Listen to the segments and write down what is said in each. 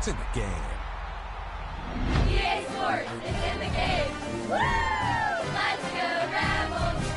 It's in the game. EA Sports is in the game. Woo! Let's go Rebels!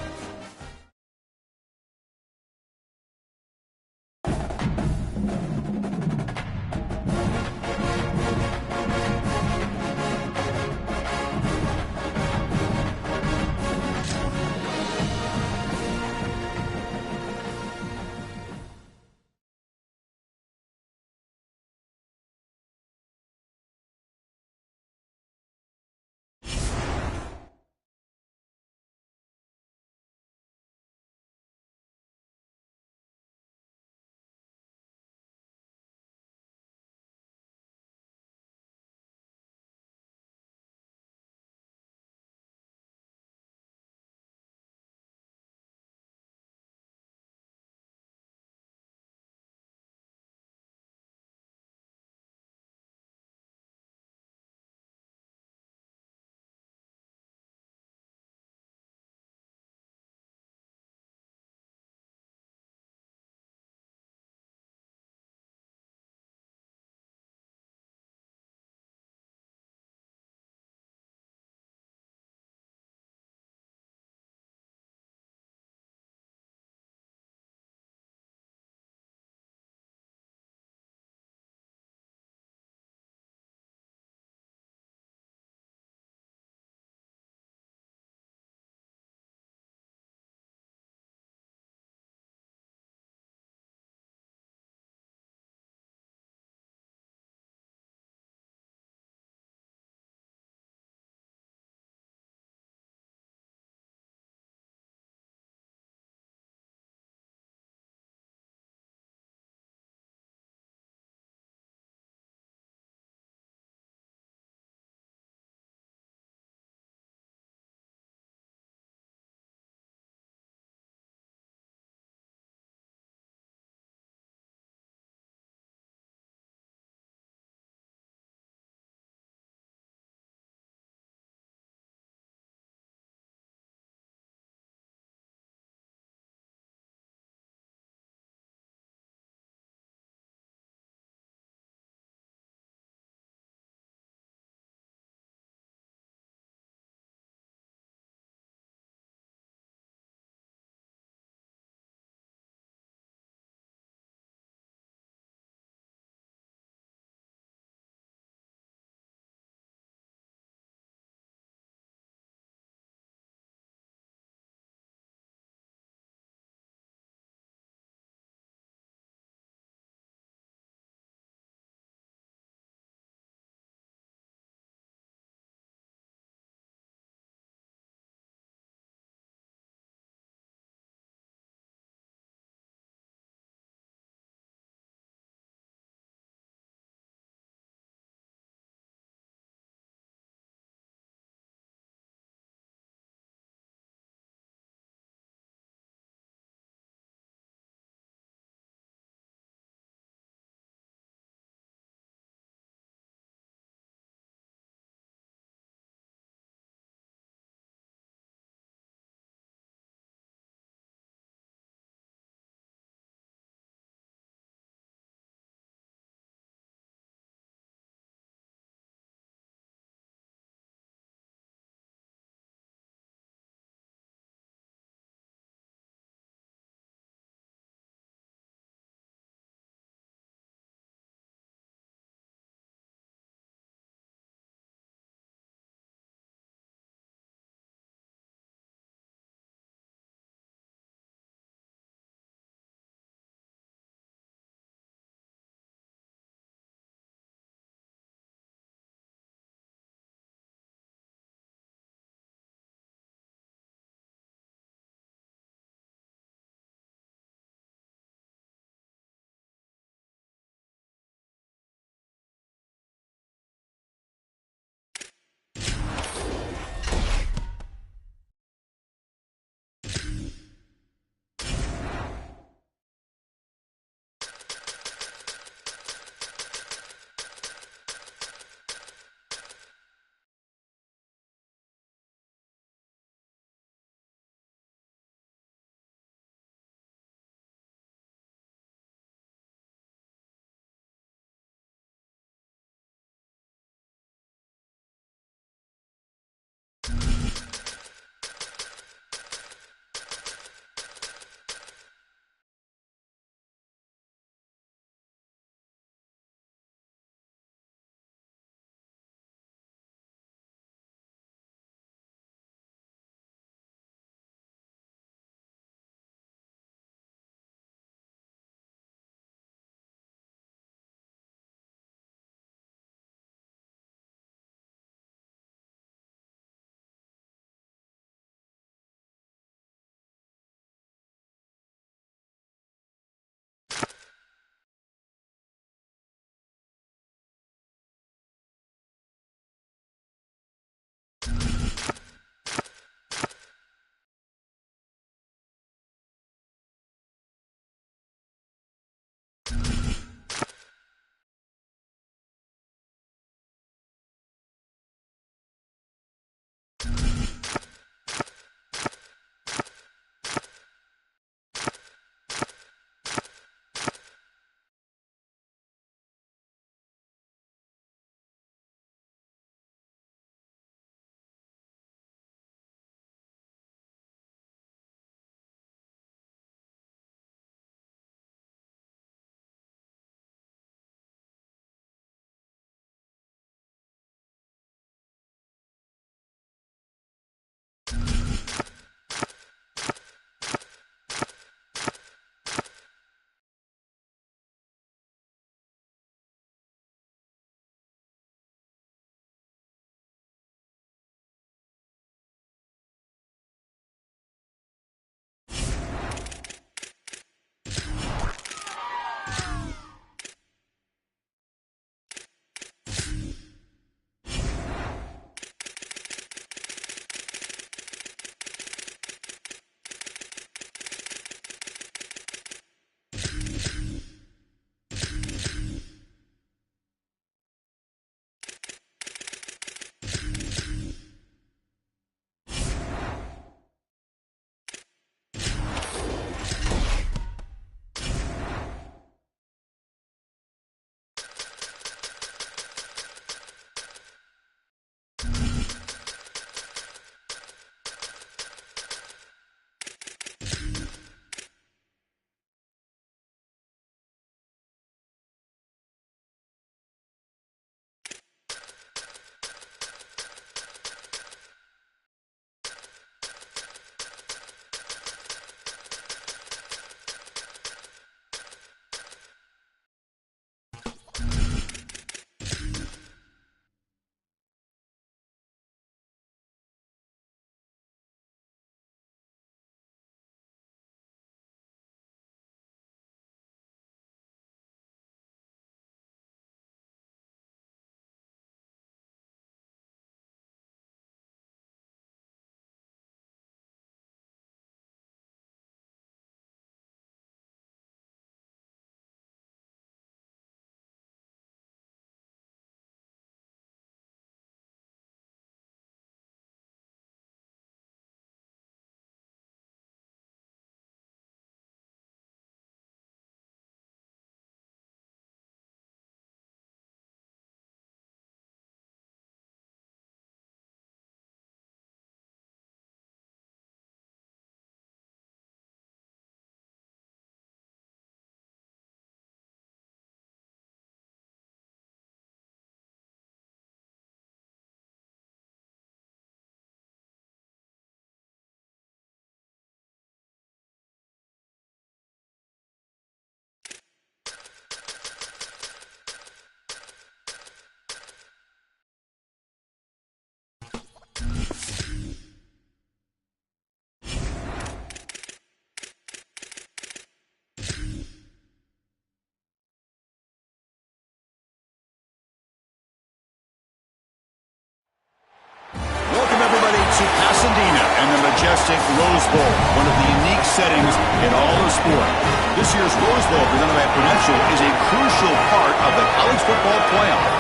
majestic Rose Bowl, one of the unique settings in all of sport. This year's Rose Bowl, presented by Prudential, is a crucial part of the college football playoff.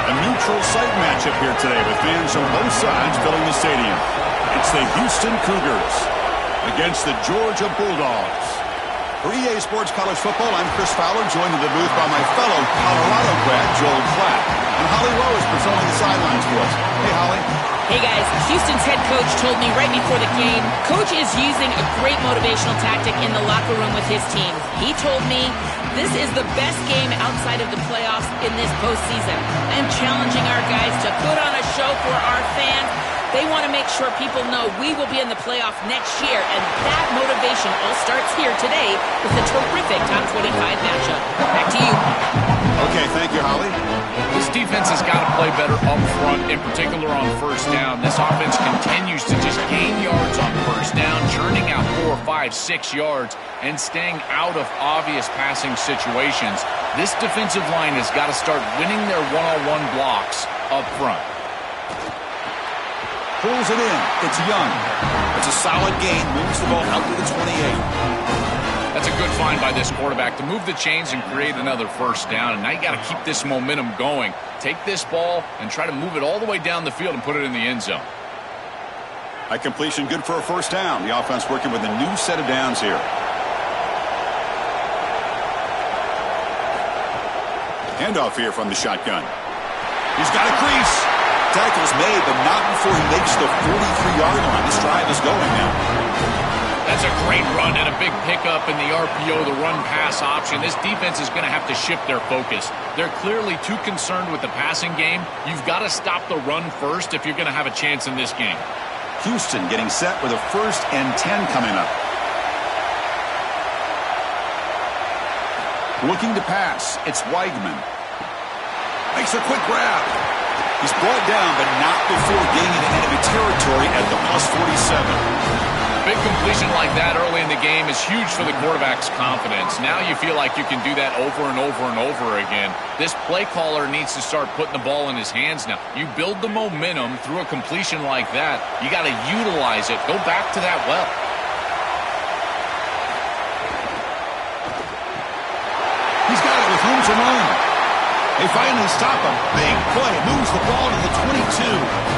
A neutral site matchup here today with fans on both sides filling the stadium. It's the Houston Cougars against the Georgia Bulldogs. For EA Sports College Football, I'm Chris Fowler, joined in the booth by my fellow Colorado grad, Joel Klatt. And Holly Rose patrolling the sidelines for us. Hey, Holly. Hey, guys. Houston's head coach told me right before the game, Coach is using a great motivational tactic in the locker room with his team. He told me this is the best game outside of the playoffs in this postseason. I am challenging our guys to put on a show for our fans. They want to make sure people know we will be in the playoff next year, and that motivation all starts here today with a terrific top 25 matchup. Back to you. Okay, thank you, Holly. This defense has got to play better up front, in particular on first down. This offense continues to just gain yards on first down, churning out 4, 5, 6 yards, and staying out of obvious passing situations. This defensive line has got to start winning their one-on-one blocks up front. Pulls it in. It's Young. It's a solid gain. Moves the ball out to the 28. That's a good find by this quarterback to move the chains and create another first down. And now you got to keep this momentum going. Take this ball and try to move it all the way down the field and put it in the end zone. A completion good for a first down. The offense working with a new set of downs here. Handoff here from the shotgun. He's got a crease. Tackle's made, but not before he makes the 43-yard line. This drive is going now. That's a great run and a big pickup in the RPO, the run-pass option. This defense is going to have to shift their focus. They're clearly too concerned with the passing game. You've got to stop the run first if you're going to have a chance in this game. Houston getting set with a 1st and 10 coming up. Looking to pass. It's Weigman. Makes a quick grab. He's brought down, but not before gaining into enemy territory at the +47. Big completion like that early in the game is huge for the quarterback's confidence. Now you feel like you can do that over and over and over again. This play caller needs to start putting the ball in his hands now. You build the momentum through a completion like that. You got to utilize it. Go back to that well. He's got it with room to run. They finally stop him. Big play. Moves the ball to the 22.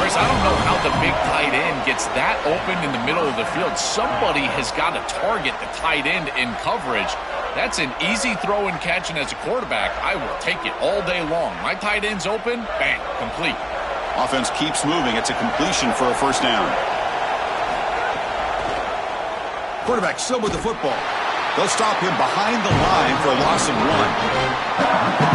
Chris, I don't know how the big tight end gets that open in the middle of the field. Somebody has got to target the tight end in coverage. That's an easy throw and catch, and as a quarterback, I will take it all day long. My tight end's open, bang, complete. Offense keeps moving. It's a completion for a first down. Quarterback still with the football. They'll stop him behind the line for a loss of 1.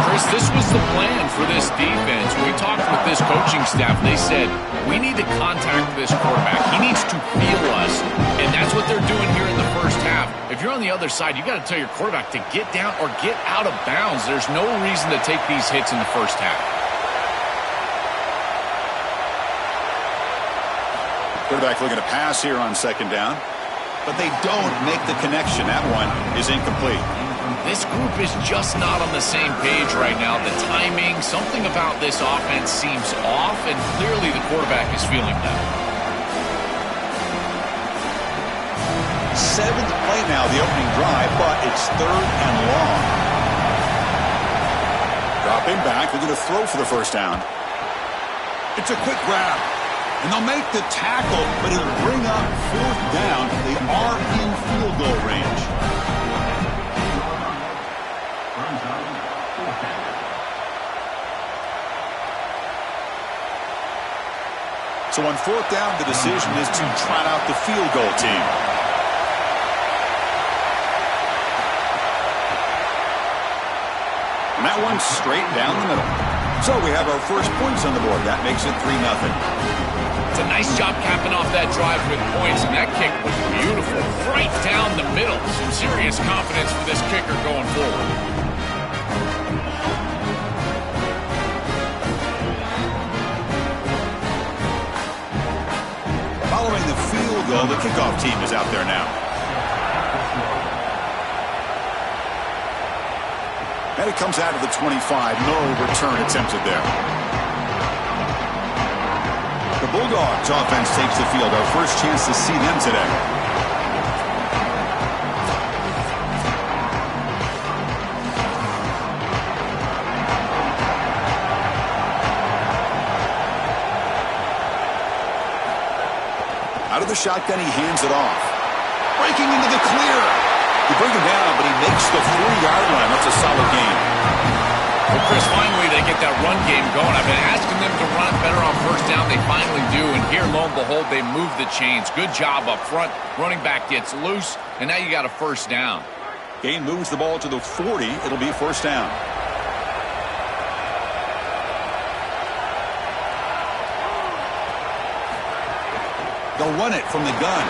Chris, this was the plan for this defense. When we talked with this coaching staff, they said, we need to contact this quarterback. He needs to feel us, and that's what they're doing here in the first half. If you're on the other side, you got to tell your quarterback to get down or get out of bounds. There's no reason to take these hits in the first half. Quarterback looking to pass here on 2nd down. But they don't make the connection. That one is incomplete. This group is just not on the same page right now. The timing, something about this offense seems off, and clearly the quarterback is feeling that. 7th play now, the opening drive, but it's 3rd and long. Dropping back, they're going to throw for the first down. It's a quick grab. And they'll make the tackle, but it'll bring up 4th down. They are in field goal range. So on 4th down, the decision is to trot out the field goal team. And that one's straight down the middle. So we have our first points on the board. That makes it 3-0. It's a nice job capping off that drive with points, and that kick was beautiful. Right down the middle. Some serious confidence for this kicker going forward. Following the field goal, the kickoff team is out there now. And it comes out of the 25. No return attempted there. The Bulldogs offense takes the field. Our first chance to see them today. Out of the shotgun, he hands it off. Breaking into the clear. They bring him down, but he makes the 4-yard line. That's a solid game. Well, Chris, finally they get that run game going. I've been asking them to run better on first down. They finally do, and here, lo and behold, they move the chains. Good job up front. Running back gets loose, and now you got a first down. Gain moves the ball to the 40. It'll be first down. They'll run it from the gun.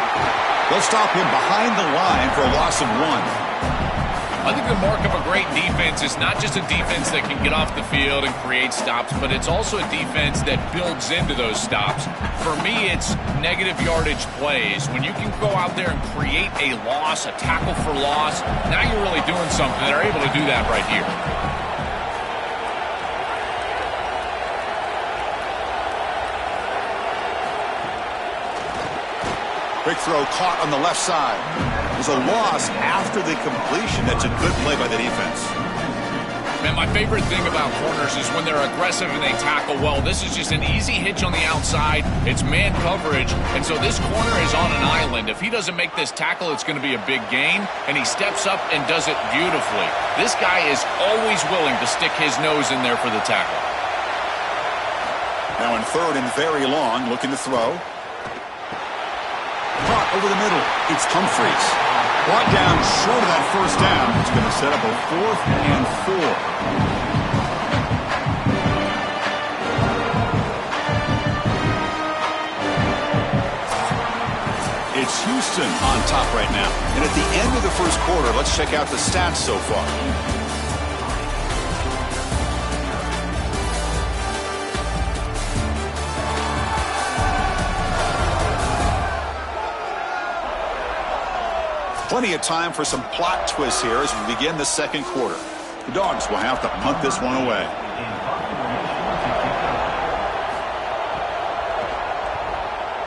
They'll stop him behind the line for a loss of 1. I think the mark of a great defense is not just a defense that can get off the field and create stops, but it's also a defense that builds into those stops. For me, it's negative yardage plays. When you can go out there and create a loss, a tackle for loss, now you're really doing something. They're able to do that right here. Quick throw caught on the left side. There's a loss after the completion. That's a good play by the defense. Man, my favorite thing about corners is when they're aggressive and they tackle well. This is just an easy hitch on the outside. It's man coverage, and so this corner is on an island. If he doesn't make this tackle, it's going to be a big gain, and he steps up and does it beautifully. This guy is always willing to stick his nose in there for the tackle. Now in third and very long, looking to throw. Caught over the middle. It's Humphreys. Brought down short of that first down. It's going to set up a 4th and 4. It's Houston on top right now. And at the end of the first quarter, let's check out the stats so far. Plenty of time for some plot twists here as we begin the second quarter. The Dogs will have to punt this one away.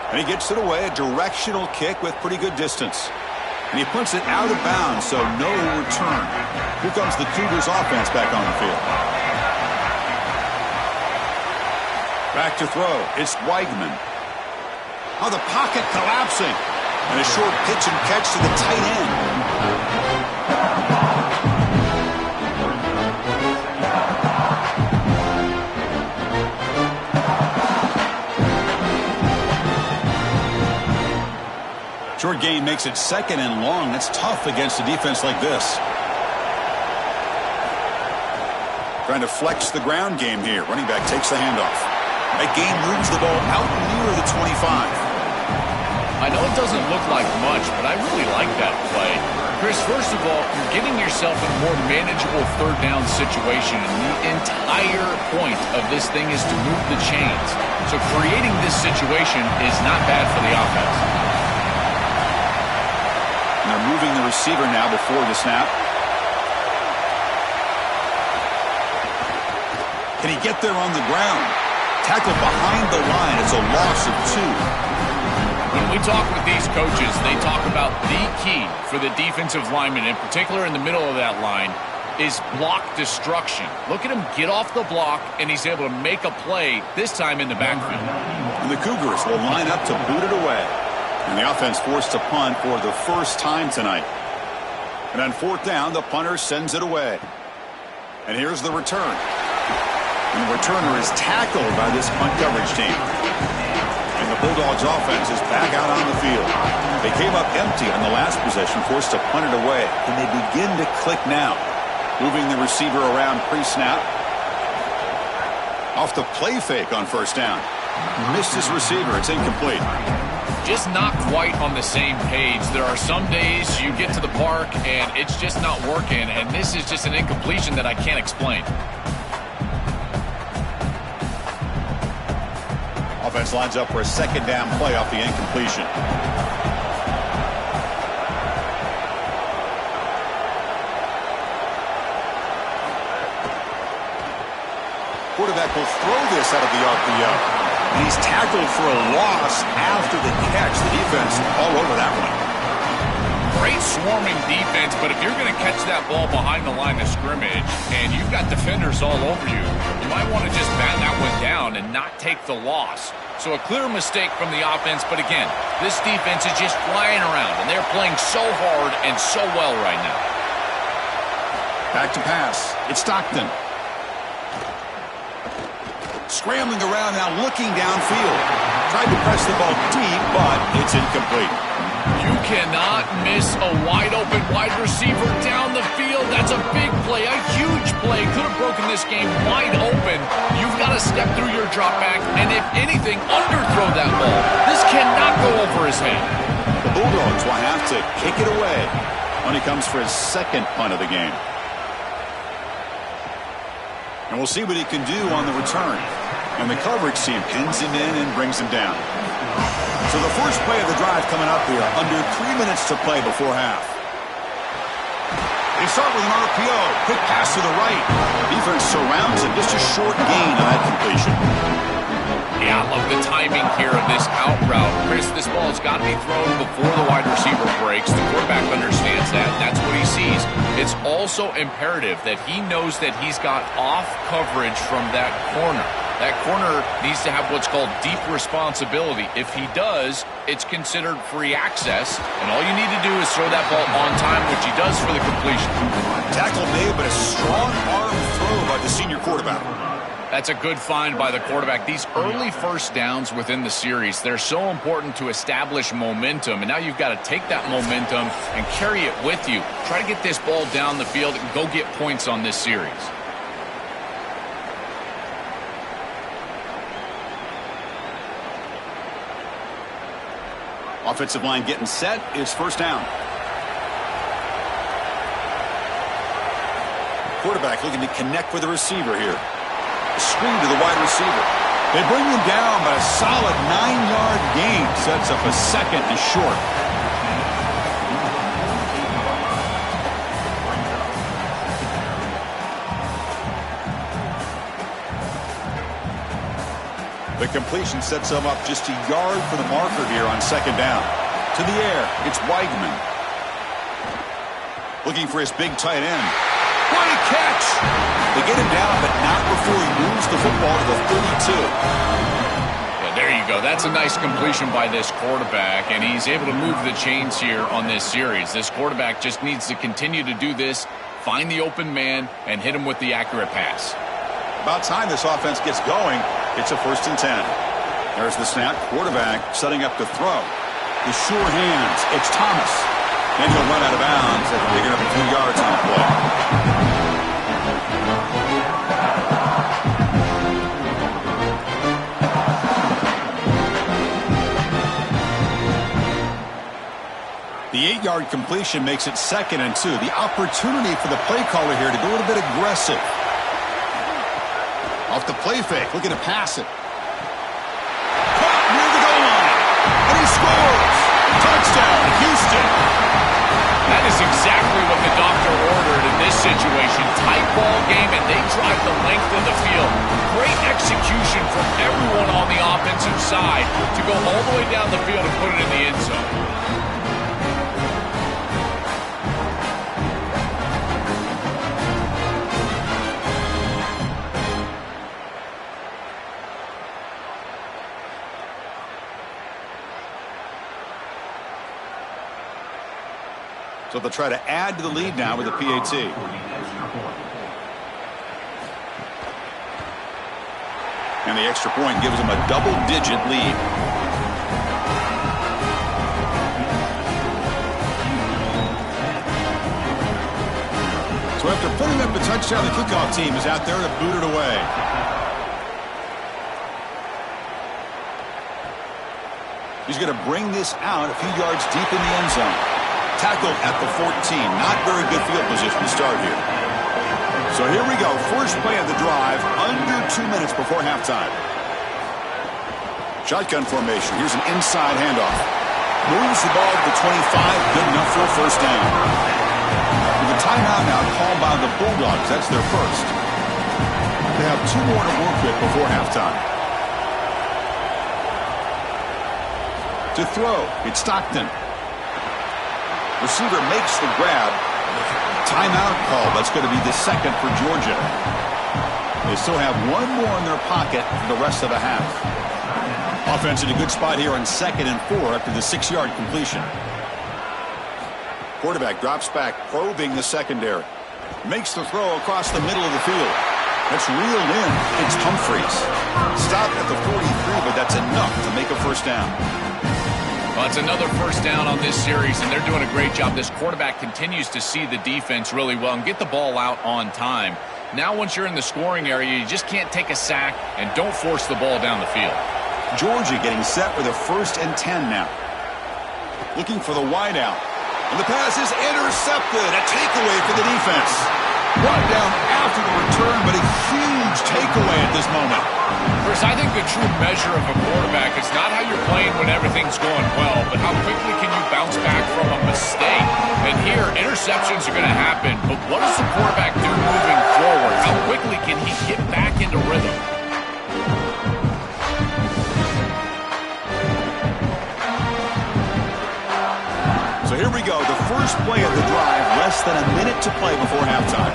And he gets it away, a directional kick with pretty good distance. And he punts it out of bounds, so no return. Here comes the Cougars offense back on the field. Back to throw. It's Weigman. Oh, the pocket collapsing. And a short pitch and catch to the tight end. Short gain makes it 2nd and long. That's tough against a defense like this. Trying to flex the ground game here. Running back takes the handoff. That gain moves the ball out near the 25. I know it doesn't look like much, but I really like that play. Chris, first of all, you're getting yourself in a more manageable third down situation, and the entire point of this thing is to move the chains. So creating this situation is not bad for the offense. And they're moving the receiver now before the snap. Can he get there on the ground? Tackled behind the line. It's a loss of 2. When we talk with these coaches, they talk about the key for the defensive lineman, in particular in the middle of that line, is block destruction. Look at him get off the block, and he's able to make a play, this time in the backfield. And the Cougars will line up to boot it away. And the offense forced to punt for the first time tonight. And on 4th down, the punter sends it away. And here's the return. And the returner is tackled by this punt coverage team. And the Bulldogs offense is back out on the field. They came up empty on the last possession, forced to punt it away. And they begin to click now. Moving the receiver around pre-snap. Off the play fake on first down. Missed his receiver. It's incomplete. Just not quite on the same page. There are some days you get to the park and it's just not working. And this is just an incompletion that I can't explain. Offense lines up for a 2nd down play off the incompletion. Quarterback will throw this out of the RPO. And he's tackled for a loss after the catch. The defense all over that one. Great swarming defense, but if you're going to catch that ball behind the line of scrimmage and you've got defenders all over you, you might want to just bat that one down and not take the loss. So a clear mistake from the offense, but again, this defense is just flying around, and they're playing so hard and so well right now. Back to pass. It's Stockton. Scrambling around now, looking downfield. Tried to press the ball deep, but it's incomplete. You cannot miss a wide-open wide receiver down the field. That's a big play, a huge play. Could have broken this game wide open. You've got to step through your drop back, and if anything, underthrow that ball. This cannot go over his head. The Bulldogs will have to kick it away when he comes for his second punt of the game. And we'll see what he can do on the return. And the coverage team pins him in and brings him down. So the first play of the drive coming up here, under 3 minutes to play before half. They start with an RPO. Quick pass to the right. Defense surrounds him. Just a short gain on that completion. Yeah, I love the timing here of this out route. Chris, this ball has got to be thrown before the wide receiver breaks. The quarterback understands that. That's what he sees. It's also imperative that he knows that he's got off coverage from that corner. That corner needs to have what's called deep responsibility. If he does, it's considered free access, and all you need to do is throw that ball on time, which he does for the completion. Tackle made, but a strong arm throw by the senior quarterback. That's a good find by the quarterback. These early first downs within the series, they're so important to establish momentum, and now you've got to take that momentum and carry it with you. Try to get this ball down the field and go get points on this series. Offensive line getting set. It's first down. Quarterback looking to connect with the receiver here. Screen to the wide receiver. They bring him down, but a solid 9-yard gain sets up a second and short. The completion sets him up just a yard for the marker here on second down. To the air, it's Weigman. Looking for his big tight end. Great catch! They get him down, but not before he moves the football to the 32. Yeah, there you go. That's a nice completion by this quarterback, and he's able to move the chains here on this series. This quarterback just needs to continue to do this, find the open man, and hit him with the accurate pass. About time this offense gets going. It's a 1st and 10. There's the snap. Quarterback setting up to throw. The sure hands. It's Thomas. And he'll run out of bounds after picking up a few yards on the play. The 8-yard completion makes it 2nd and 2. The opportunity for the play caller here to go a little bit aggressive. Off the play fake, looking to pass it. Caught near the goal line. And he scores. Touchdown, Houston. That is exactly what the doctor ordered in this situation. Tight ball game, and they drive the length of the field. Great execution from everyone on the offensive side to go all the way down the field and put it in the end zone. So they'll try to add to the lead now with a PAT. And the extra point gives them a double-digit lead. So after putting up a touchdown, the kickoff team is out there to boot it away. He's going to bring this out a few yards deep in the end zone. Tackled at the 14. Not very good field position to start here. So here we go. First play of the drive. Under 2 minutes before halftime. Shotgun formation. Here's an inside handoff. Moves the ball to the 25. Good enough for a first down. With a timeout now called by the Bulldogs. That's their first. They have 2 more to work with before halftime. To throw, it's Stockton. Receiver makes the grab. Timeout call. That's going to be the second for Georgia. They still have one more in their pocket for the rest of the half. Offense in a good spot here on 2nd and 4 after the 6-yard completion. Quarterback drops back, probing the secondary. Makes the throw across the middle of the field. That's reeled in. It's Humphreys. Stopped at the 43, but that's enough to make a first down. Well, it's another first down on this series, and they're doing a great job. This quarterback continues to see the defense really well and get the ball out on time. Now once you're in the scoring area, you just can't take a sack and don't force the ball down the field. Georgia getting set for the 1st and 10 now. Looking for the wideout. And the pass is intercepted. A takeaway for the defense. Brought down after the return, but a huge takeaway at this moment. Chris, I think the true measure of a quarterback is not how you're playing when everything's going well, but how quickly can you bounce back from a mistake. And here, interceptions are going to happen, but what does the quarterback do moving forward? How quickly can he get back into rhythm? So here we go, the first play of the drive, less than a minute to play before halftime.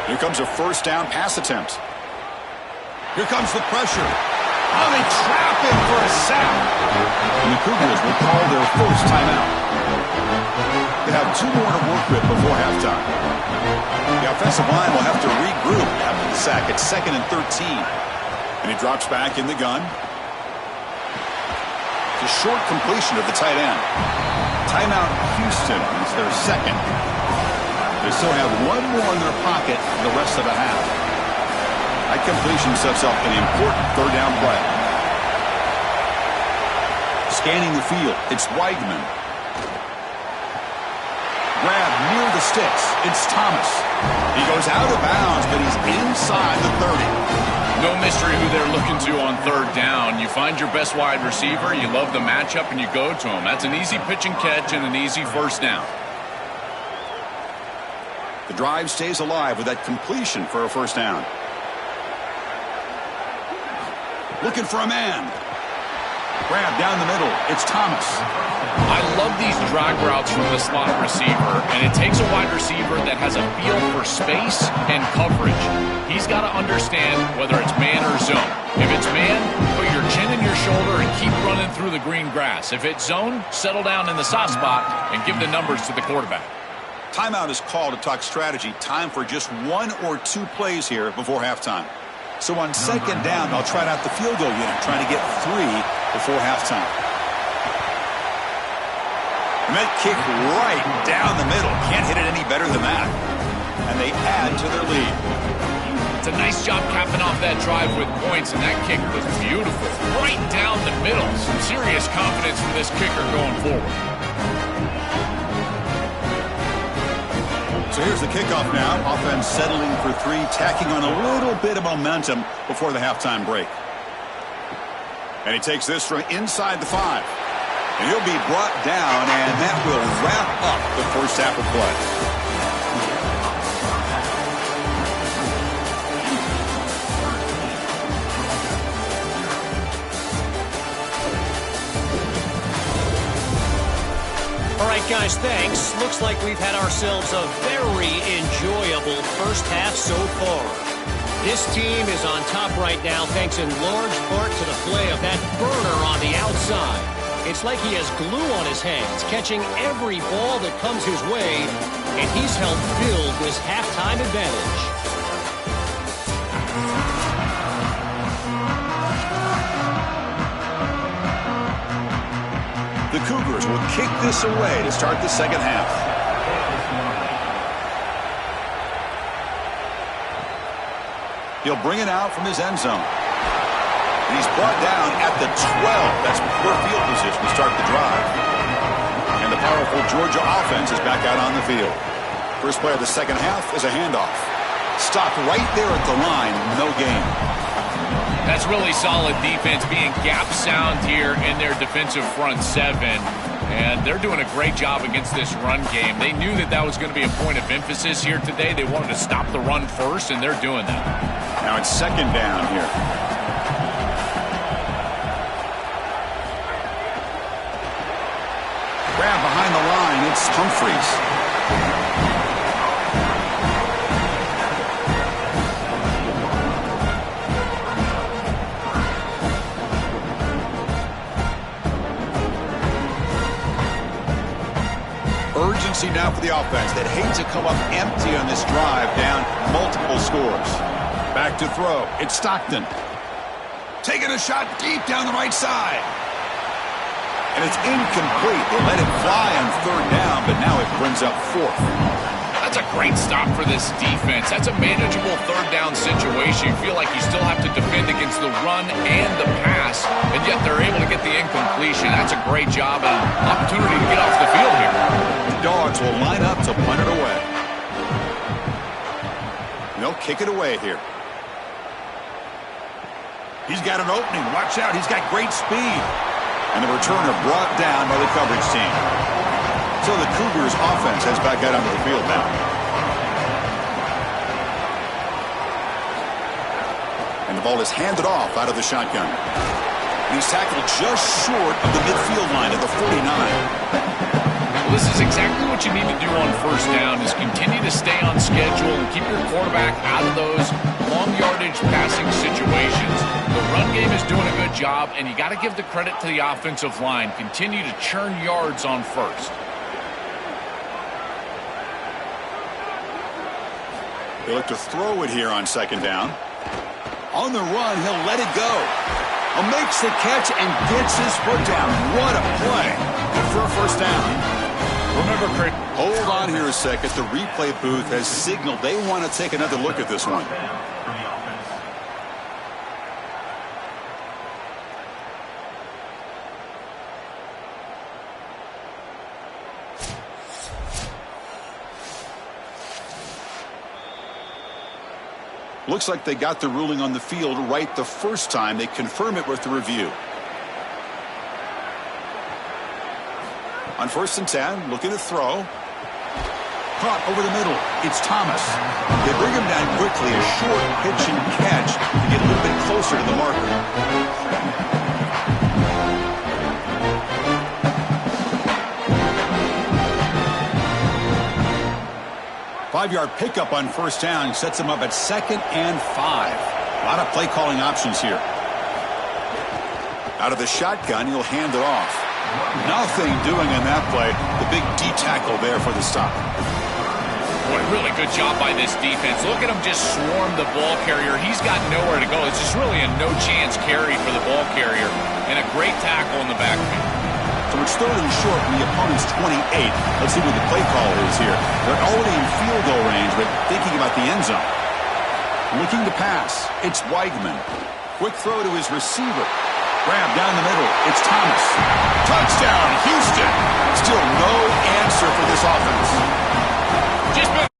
Here comes a first down pass attempt. Here comes the pressure. Oh, they trap him for a sack. And the Cougars will call their first timeout. They have 2 more to work with before halftime. The offensive line will have to regroup after the sack. It's 2nd and 13. And he drops back in the gun. A short completion of the tight end. Timeout Houston is their second. They still have one more in their pocket for the rest of the half. That completion sets up an important 3rd down play. Scanning the field, it's Weigman. Grab near the sticks, it's Thomas. He goes out of bounds, but he's inside the 30. No mystery who they're looking to on 3rd down. You find your best wide receiver, you love the matchup, and you go to him. That's an easy pitch and catch and an easy first down. The drive stays alive with that completion for a first down. Looking for a man. Grab down the middle. It's Thomas. I love these drag routes from the slot receiver, and it takes a wide receiver that has a feel for space and coverage. He's got to understand whether it's man or zone. If it's man, put your chin in your shoulder and keep running through the green grass. If it's zone, settle down in the soft spot and give the numbers to the quarterback. Timeout is called to talk strategy. Time for just 1 or 2 plays here before halftime. So on 2nd down, they'll try out the field goal unit, trying to get 3 before halftime. And that kick right down the middle. Can't hit it any better than that. And they add to their lead. It's a nice job capping off that drive with points, and that kick was beautiful. Right down the middle. Some serious confidence for this kicker going forward. So here's the kickoff now. Offense settling for 3, tacking on a little bit of momentum before the halftime break. And he takes this from inside the 5. And he'll be brought down, and that will wrap up the first half of play. All right, guys, thanks. Looks like we've had ourselves a very enjoyable first half so far. This team is on top right now thanks in large part to the play of that burner on the outside. It's like he has glue on his hands, catching every ball that comes his way, and he's helped build this halftime advantage. The Cougars will kick this away to start the second half. He'll bring it out from his end zone. And he's brought down at the 12. That's poor field position to start the drive. And the powerful Georgia offense is back out on the field. First play of the second half is a handoff. Stopped right there at the line, no gain. That's really solid defense, being gap sound here in their defensive front 7. And they're doing a great job against this run game. They knew that that was going to be a point of emphasis here today. They wanted to stop the run first, and they're doing that. Now it's second down here. grab behind the line. It's Humphries. Urgency now for the offense that hate to come up empty on this drive, down multiple scores. Back to throw. It's Stockton. Taking a shot deep down the right side. And it's incomplete. They let it fly on third down, but now it brings up fourth. That's a great stop for this defense. That's a manageable third down situation. You feel like you still have to defend against the run and the pass, and yet they're able to get the incompletion. That's a great job and an opportunity to get off the field here. The Dogs will line up to punt it away. They'll kick it away here. He's got an opening. Watch out. He's got great speed. And the returner brought down by the coverage team. So the Cougars offense heads back out onto the field now. And the ball is handed off out of the shotgun. And he's tackled just short of the midfield line at the 49. Well, this is exactly what you need to do on first down, is continue to stay on schedule and keep your quarterback out of those long yardage passing situations. The run game is doing a good job, and you got to give the credit to the offensive line. Continue to churn yards on first. They look to throw it here on second down. On the run, he'll let it go. Makes the catch and gets his foot down. What a play. Good for a first down. Remember, Craig, hold on here a second. The replay booth has signaled they want to take another look at this one. Looks like they got the ruling on the field right the first time. They confirm it with the review. On 1st and 10, looking to throw. Caught over the middle. It's Thomas. They bring him down quickly. A short pitch and catch to get a little bit closer to the marker. 5-yard pickup on first down sets him up at 2nd and 5. A lot of play calling options here. Out of the shotgun, he'll hand it off. Nothing doing in that play. The big D tackle there for the stop. Boy, really good job by this defense. Look at him just swarm the ball carrier. He's got nowhere to go. It's just really a no-chance carry for the ball carrier, and a great tackle in the backfield. So it's 3rd and short from the opponent's 28. Let's see what the play call is here. They're already in field goal range, but thinking about the end zone. Looking to pass. It's Weigman. Quick throw to his receiver. Grab down the middle. It's Thomas. Touchdown, Houston. Still no answer for this offense. Just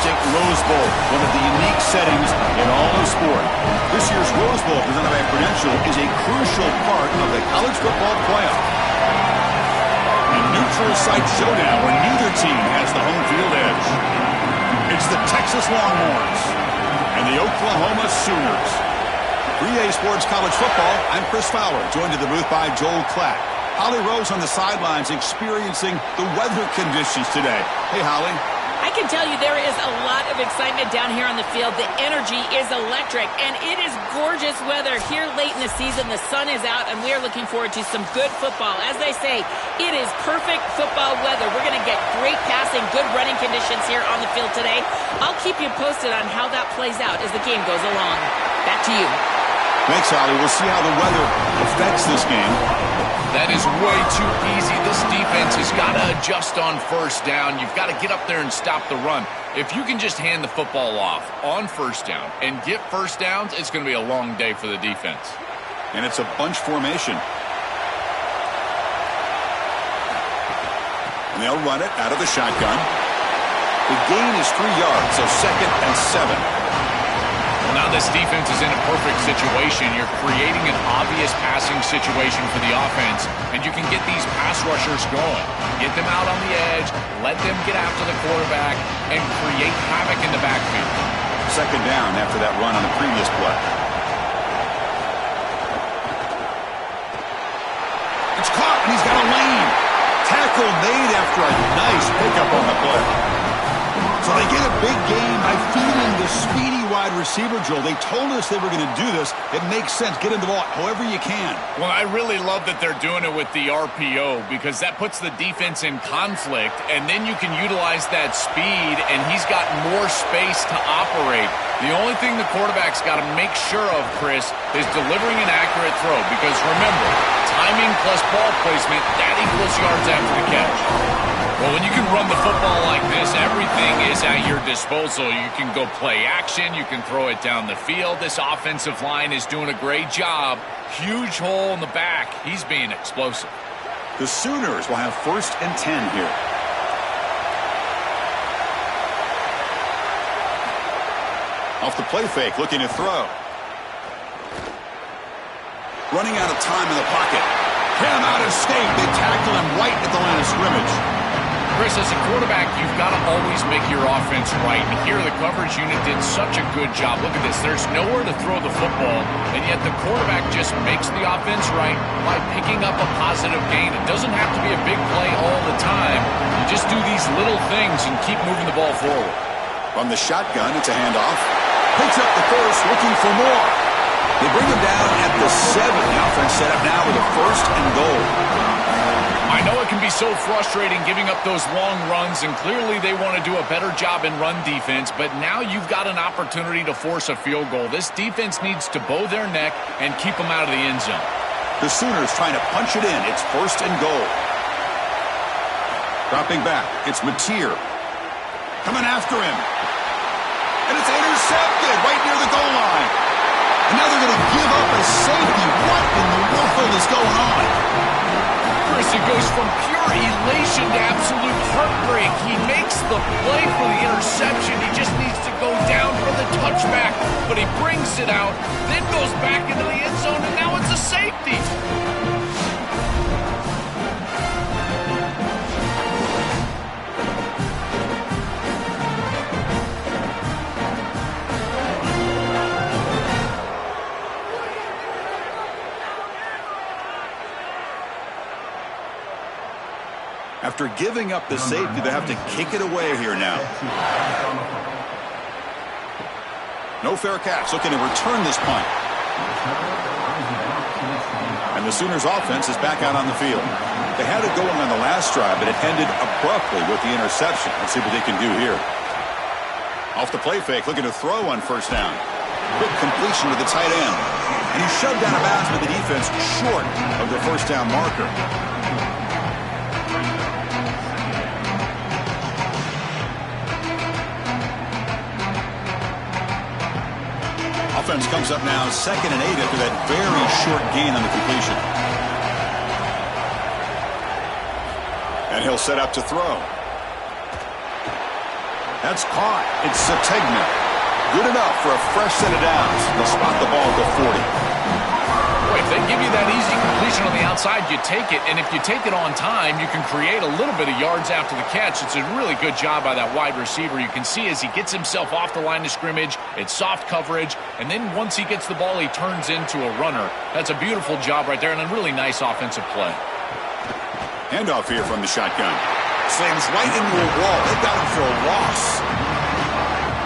majestic Rose Bowl, one of the unique settings in all of sport. This year's Rose Bowl, presented by Prudential, is a crucial part of the college football playoff. A neutral site showdown where neither team has the home field edge. It's the Texas Longhorns and the Oklahoma Sooners. 3A Sports College Football, I'm Chris Fowler, joined in the booth by Joel Klatt. Holly Rose on the sidelines experiencing the weather conditions today. Hey, Holly. I can tell you there is a lot of excitement down here on the field. The energy is electric, and it is gorgeous weather here late in the season. The sun is out, and we are looking forward to some good football. As they say, it is perfect football weather. We're going to get great passing, good running conditions here on the field today. I'll keep you posted on how that plays out as the game goes along. Back to you. Thanks, Holly. We'll see how the weather affects this game. That is way too easy. This defense has got to adjust on first down. You've got to get up there and stop the run. If you can just hand the football off on first down and get first downs, it's going to be a long day for the defense. And it's a bunch formation. And they'll run it out of the shotgun. The gain is 3 yards, so 2nd and 7. Well, now this defense is in a perfect situation. You're creating an obvious passing situation for the offense, and you can get these pass rushers going. Get them out on the edge, let them get after the quarterback, and create havoc in the backfield. 2nd down after that run on the previous play. It's caught, and he's got a lane. Tackle made after a nice pickup on the play. So they get a big game by feeding the speedy wide receiver drill. They told us they were going to do this. It makes sense. Get him the ball however you can. Well, I really love that they're doing it with the RPO because that puts the defense in conflict, and then you can utilize that speed, and he's got more space to operate. The only thing the quarterback's got to make sure of, Chris, is delivering an accurate throw because, remember, timing plus ball placement, that equals yards after the catch. Well, when you can run the football like this, everything is at your disposal. You can go play action. You can throw it down the field. This offensive line is doing a great job. Huge hole in the back. He's being explosive. The Sooners will have 1st and 10 here. Off the play fake, looking to throw. Running out of time in the pocket. Cam out of state. They tackle him right at the line of scrimmage. Chris, as a quarterback, you've got to always make your offense right. And here, the coverage unit did such a good job. Look at this. There's nowhere to throw the football, and yet the quarterback just makes the offense right by picking up a positive gain. It doesn't have to be a big play all the time. You just do these little things and keep moving the ball forward. From the shotgun, it's a handoff. Picks up the first, looking for more. They bring him down at the 7. The offense set up now with a 1st and goal. I know it can be so frustrating giving up those long runs, and clearly they want to do a better job in run defense, but now you've got an opportunity to force a field goal. This defense needs to bow their neck and keep them out of the end zone. The Sooners trying to punch it in. It's 1st and goal. Dropping back. It's Mateer. Coming after him. And it's intercepted right near the goal line. And now they're going to give up a safety. What in the world is going on? Chris, it goes from pure elation to absolute heartbreak. He makes the play for the interception. He just needs to go down for the touchback, but he brings it out, then goes back into the end zone, and now it's a safety. After giving up the safety, they have to kick it away here now. No fair catch. Looking to return this punt. And the Sooners offense is back out on the field. They had it going on the last drive, but it ended abruptly with the interception. Let's see what they can do here. Off the play fake, looking to throw on 1st down. Quick completion to the tight end. And he shoved down a pass with the defense short of the 1st down marker. Offense comes up now 2nd and 8 after that very short gain on the completion. And he'll set up to throw. That's caught. It's Sategna. Good enough for a fresh set of downs. They'll spot the ball at the 40. Boy, if they give you that easy completion on the outside, you take it. And if you take it on time, you can create a little bit of yards after the catch. It's a really good job by that wide receiver. You can see as he gets himself off the line of scrimmage, it's soft coverage. And then once he gets the ball, he turns into a runner. That's a beautiful job right there and a really nice offensive play. Handoff here from the shotgun. Slams right into a wall. They got him for a loss.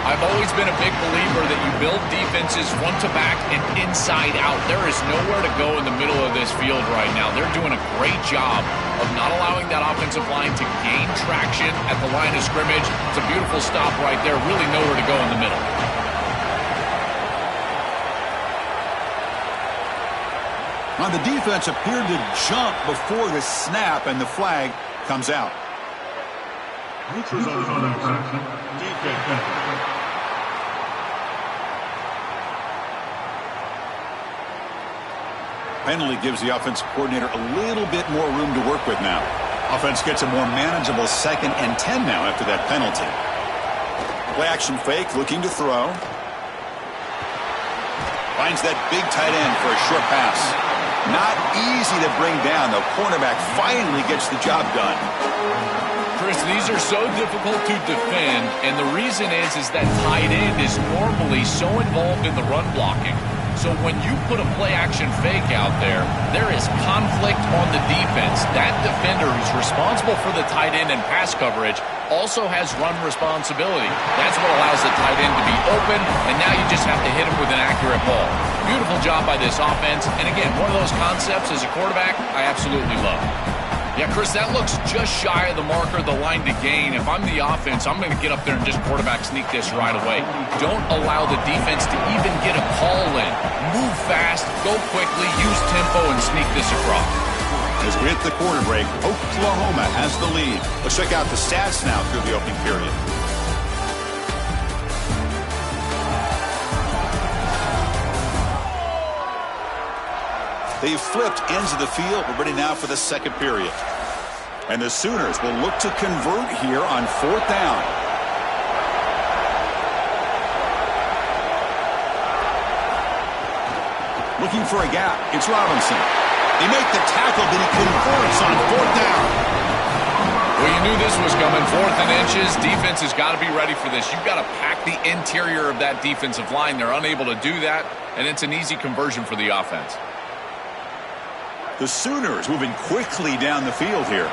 I've always been a big believer that you build defenses front to back and inside out. There is nowhere to go in the middle of this field right now. They're doing a great job of not allowing that offensive line to gain traction at the line of scrimmage. It's a beautiful stop right there. Really nowhere to go in the middle. Now the defense appeared to jump before the snap, and the flag comes out. Penalty gives the offensive coordinator a little bit more room to work with now. Offense gets a more manageable 2nd and 10 now after that penalty. Play action fake, looking to throw. Finds that big tight end for a short pass. Not easy to bring down. The cornerback finally gets the job done. Chris, these are so difficult to defend, and the reason is that tight end is normally so involved in the run blocking. So when you put a play-action fake out there, there is conflict on the defense. That defender who's responsible for the tight end and pass coverage also has run responsibility. That's what allows the tight end to be open, and now you just have to hit him with an accurate ball. Beautiful job by this offense, and again, one of those concepts as a quarterback I absolutely love. Yeah, Chris, that looks just shy of the marker, the line to gain. If I'm the offense, I'm going to get up there and just quarterback sneak this right away. Don't allow the defense to even get a call in. Move fast, go quickly, use tempo, and sneak this across. As we hit the quarter break, Oklahoma has the lead. Let's check out the stats now through the opening period. They've flipped ends of the field. We're ready now for the second period. And the Sooners will look to convert here on 4th down. Looking for a gap. It's Robinson. They make the tackle, but he converts on 4th down. Well, you knew this was coming. 4th and inches. Defense has got to be ready for this. You've got to pack the interior of that defensive line. They're unable to do that, and it's an easy conversion for the offense. The Sooners moving quickly down the field here.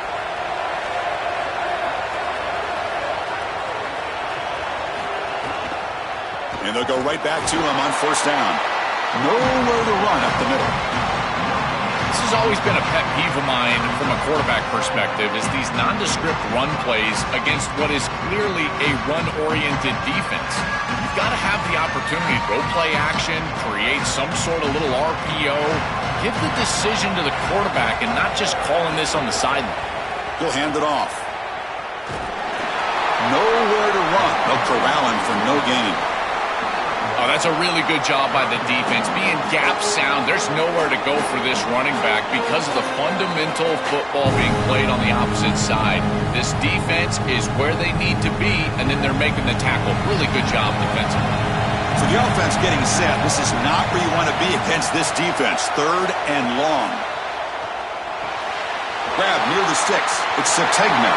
And they'll go right back to him on 1st down. Nowhere to run up the middle. This has always been a pet peeve of mine from a quarterback perspective is these nondescript run plays against what is clearly a run-oriented defense. You've got to have the opportunity to go play action, create some sort of little RPO, give the decision to the quarterback and not just calling this on the sideline. He'll hand it off. Nowhere to run. They'll corral him for no gain. Oh, that's a really good job by the defense. Being gap sound, there's nowhere to go for this running back because of the fundamental football being played on the opposite side. This defense is where they need to be, and then they're making the tackle. Really good job defensively. So the offense getting set. This is not where you want to be against this defense. 3rd and long. Grab near the sticks. It's Sategna.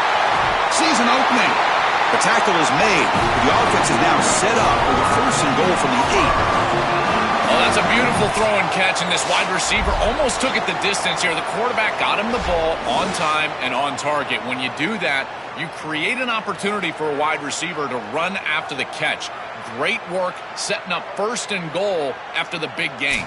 Sees an opening. The tackle is made. The offense is now set up for the 1st and goal from the 8. Oh, that's a beautiful throw and catch, and this wide receiver almost took it the distance here. The quarterback got him the ball on time and on target. When you do that, you create an opportunity for a wide receiver to run after the catch. Great work setting up 1st and goal after the big gain.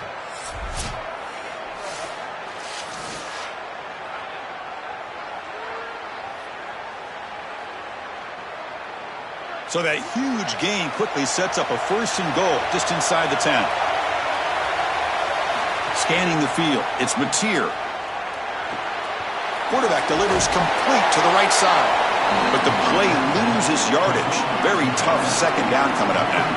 So that huge gain quickly sets up a 1st and goal just inside the 10. Scanning the field, it's Mateer. Quarterback delivers complete to the right side. But the play loses yardage. Very tough 2nd down coming up now.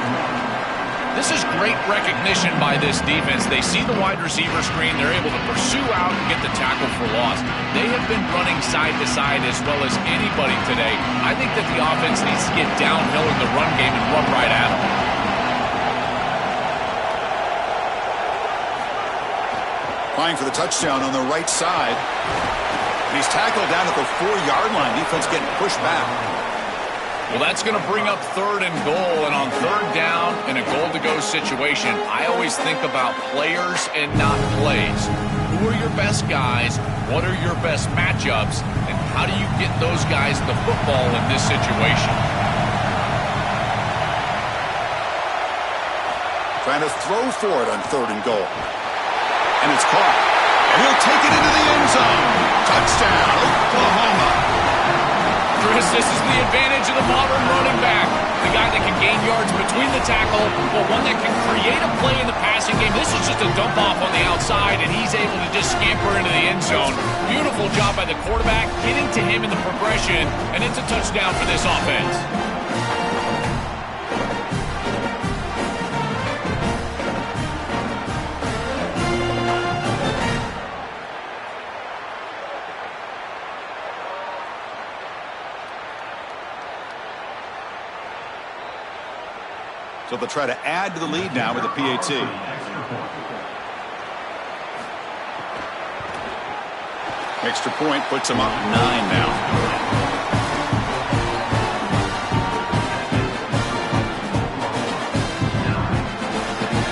This is great recognition by this defense. They see the wide receiver screen. They're able to pursue out and get the tackle for loss. They have been running side to side as well as anybody today. I think that the offense needs to get downhill in the run game and run right at them. Applying for the touchdown on the right side. And he's tackled down at the 4-yard line. Defense getting pushed back. Well, that's going to bring up 3rd and goal, and on 3rd down in a goal-to-go situation, I always think about players and not plays. Who are your best guys? What are your best matchups? And how do you get those guys the football in this situation? Trying to throw for it on 3rd and goal. And it's caught. And he'll take it into the end zone. Touchdown, Oklahoma. Chris, this is the advantage of the modern running back. The guy that can gain yards between the tackle, but one that can create a play in the passing game. This is just a dump off on the outside, and he's able to just scamper into the end zone. Beautiful job by the quarterback, getting to him in the progression, and it's a touchdown for this offense. So they'll try to add to the lead now with a PAT. Extra point puts them up 9 now.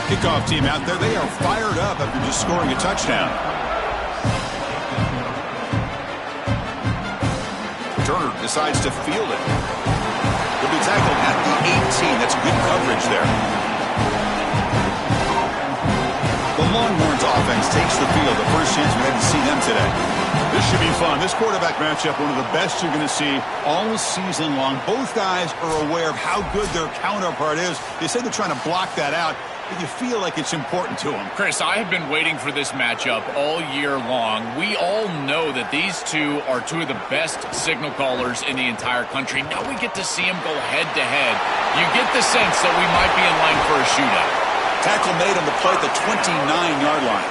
Kickoff team out there. They are fired up after just scoring a touchdown. Turner decides to field it. He'll be tackled at the 18. That's good coverage there. The Longhorns offense takes the field. The first chance we had to see them today. This should be fun. This quarterback matchup, one of the best you're going to see all season long. Both guys are aware of how good their counterpart is. They say they're trying to block that out, but you feel like it's important to them. Chris, I have been waiting for this matchup all year long. We all know that these two are two of the best signal callers in the entire country. Now we get to see them go head-to-head. You get the sense that we might be in line for a shootout. Tackle made on the play at the 29-yard line.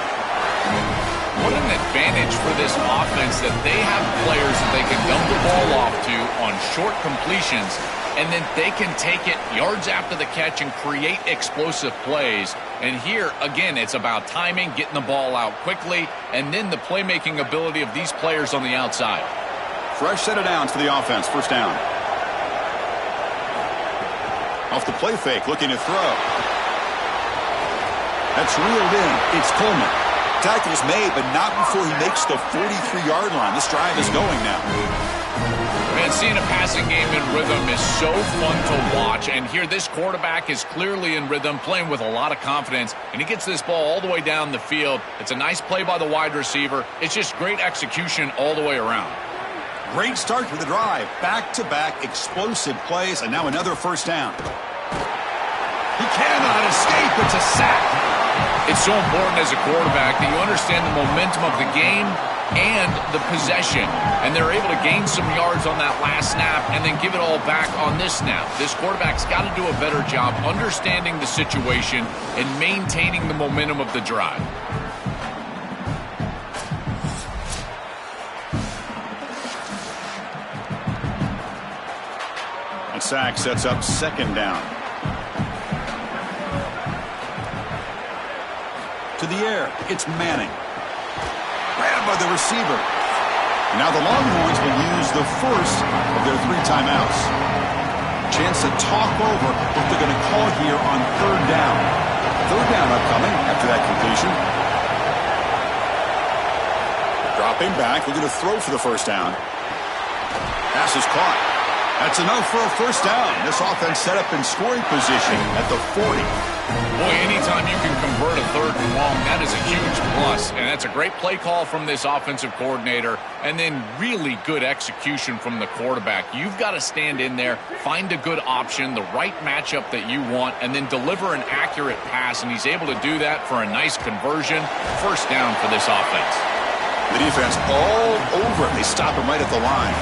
What an advantage for this offense that they have players that they can dump the ball off to on short completions, and then they can take it yards after the catch and create explosive plays. And here, again, it's about timing, getting the ball out quickly, and then the playmaking ability of these players on the outside. Fresh set of downs for the offense. First down. Off the play fake, looking to throw. That's reeled in. It's Coleman. Tackle's made, but not before he makes the 43-yard line. This drive is going now. Man, seeing a passing game in rhythm is so fun to watch. And here, this quarterback is clearly in rhythm, playing with a lot of confidence. And he gets this ball all the way down the field. It's a nice play by the wide receiver. It's just great execution all the way around. Great start to the drive. Back-to-back explosive plays, and now another first down. He cannot escape. It's a sack. It's so important as a quarterback that you understand the momentum of the game and the possession. And they're able to gain some yards on that last snap and then give it all back on this snap. This quarterback's got to do a better job understanding the situation and maintaining the momentum of the drive. A sack sets up second down. To the air, it's Manning. Grabbed by the receiver. Now the Longhorns will use the first of their 3 timeouts. Chance to talk over what they're going to call here on third down. Third down upcoming after that completion. Dropping back, looking to throw for the first down. Pass is caught. That's enough for a first down. This offense set up in scoring position at the 40. Boy, anytime you can convert a third and long, that is a huge plus. And that's a great play call from this offensive coordinator. And then really good execution from the quarterback. You've got to stand in there, find a good option, the right matchup that you want, and then deliver an accurate pass. And he's able to do that for a nice conversion. First down for this offense. The defense all over it. They stop him right at the line.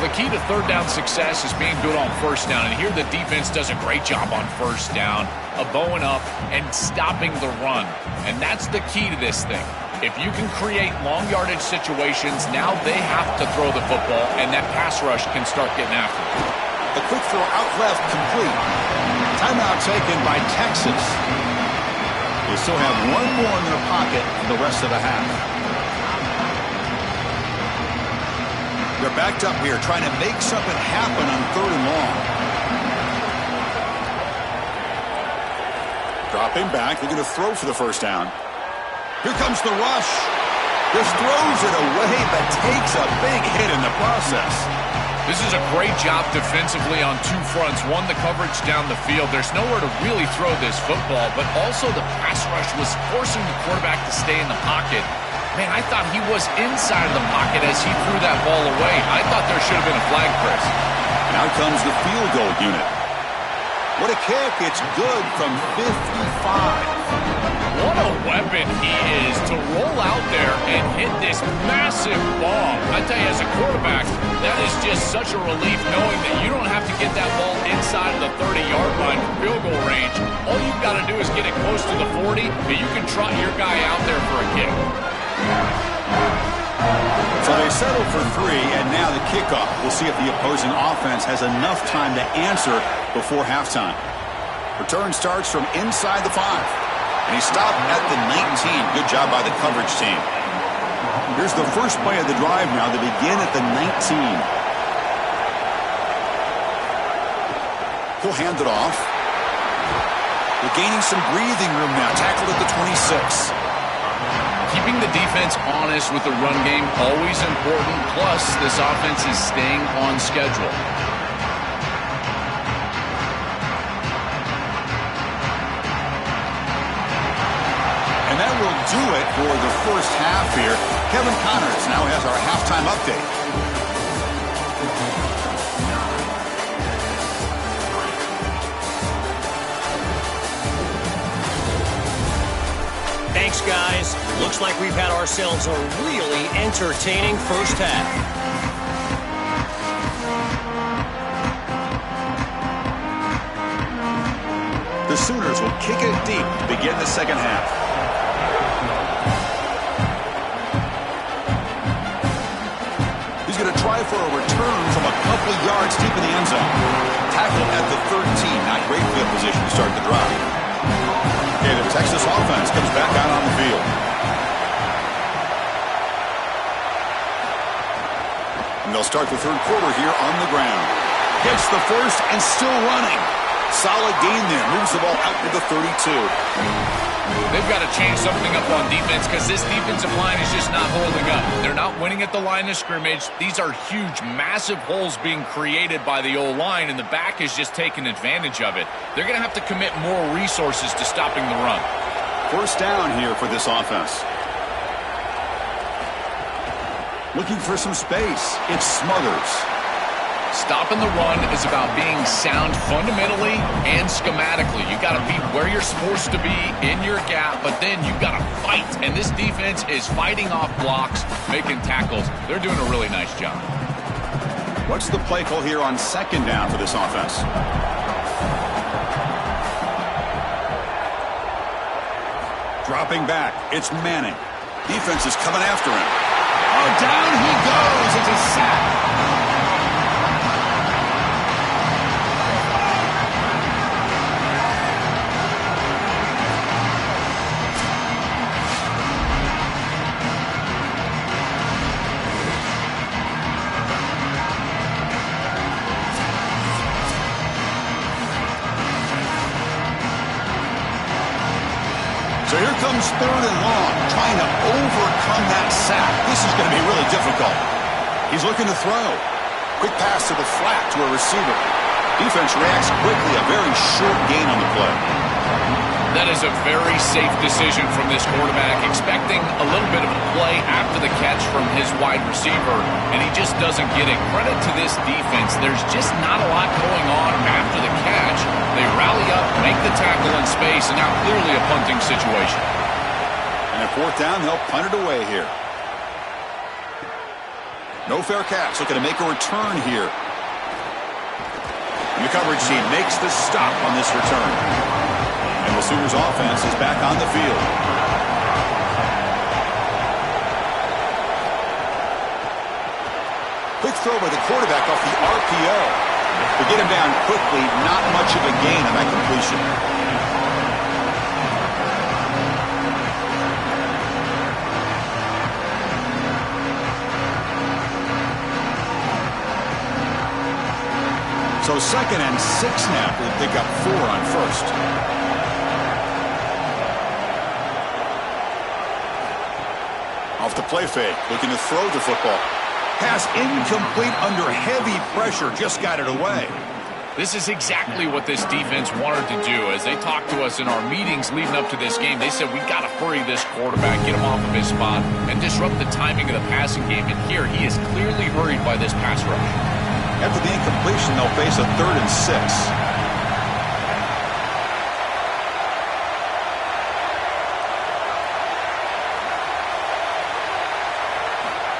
Well, the key to third down success is being good on first down. And here the defense does a great job on first down of bowing up and stopping the run. And that's the key to this thing. If you can create long yardage situations, now they have to throw the football, and that pass rush can start getting after it. The quick throw out left complete. Timeout taken by Texas. They still have one more in their pocket for the rest of the half. They're backed up here trying to make something happen on 3rd and long. Dropping back, they're going to throw for the first down. Here comes the rush. Just throws it away, but takes a big hit in the process. This is a great job defensively on two fronts. One, the coverage down the field. There's nowhere to really throw this football, but also the pass rush was forcing the quarterback to stay in the pocket. Man, I thought he was inside of the pocket as he threw that ball away. I thought there should have been a flag, Chris. And out comes the field goal unit. What a kick. It's good from 55. What a weapon he is to roll out there and hit this massive bomb. I tell you, as a quarterback, that is just such a relief knowing that you don't have to get that ball inside of the 30-yard line for field goal range. All you've got to do is get it close to the 40, and you can trot your guy out there for a kick. So they settle for 3, and now the kickoff. We'll see if the opposing offense has enough time to answer before halftime. Return starts from inside the 5. And he stopped at the 19. Good job by the coverage team. Here's the first play of the drive now. They begin at the 19. He'll hand it off. They're gaining some breathing room now. Tackled at the 26. Keeping the defense honest with the run game, always important. Plus, this offense is staying on schedule. That will do it for the first half here. Kevin Connors now has our halftime update. Thanks, guys. Looks like we've had ourselves a really entertaining first half. The Sooners will kick it deep to begin the second half. Going to try for a return from a couple of yards deep in the end zone. Tackled at the 13. Not great field position to start the drive. Okay, the Texas offense comes back out on the field. And they'll start the third quarter here on the ground. Gets the first and still running. Solid gain there. Moves the ball out to the 32. They've got to change something up on defense because this defensive line is just not holding up. They're not winning at the line of scrimmage. These are huge, massive holes being created by the O-line, and the back is just taking advantage of it. They're going to have to commit more resources to stopping the run. First down here for this offense. Looking for some space. It's Smothers. Stopping the run is about being sound fundamentally and schematically. You got to be where you're supposed to be in your gap, but then you got to fight. And this defense is fighting off blocks, making tackles. They're doing a really nice job. What's the play call here on second down for this offense? Dropping back. It's Manning. Defense is coming after him. Oh, down he goes. It's a sack. So here comes third and long, trying to overcome that sack. This is going to be really difficult. He's looking to throw. Quick pass to the flat to a receiver. Defense reacts quickly, a very short gain on the play. That is a very safe decision from this quarterback, expecting a little bit of a play after the catch from his wide receiver, and he just doesn't get it. Credit to this defense. There's just not a lot going on after the catch. They rally up, make the tackle in space, and now clearly a punting situation. And at fourth down, they'll punt it away here. No fair catch. Looking to make a return here. And the coverage team makes the stop on this return. And the Sooners offense is back on the field. Quick throw by the quarterback off the RPO. To get him down quickly, not much of a gain on that completion. So 2nd and 6 now. We'll pick up 4 on first. Off the play fake, looking to throw the football. Pass incomplete under heavy pressure, just got it away. This is exactly what this defense wanted to do. As they talked to us in our meetings leading up to this game, they said, we got to hurry this quarterback, get him off of his spot, and disrupt the timing of the passing game. And here, he is clearly hurried by this pass rush. After the incompletion, they'll face a 3rd and 6.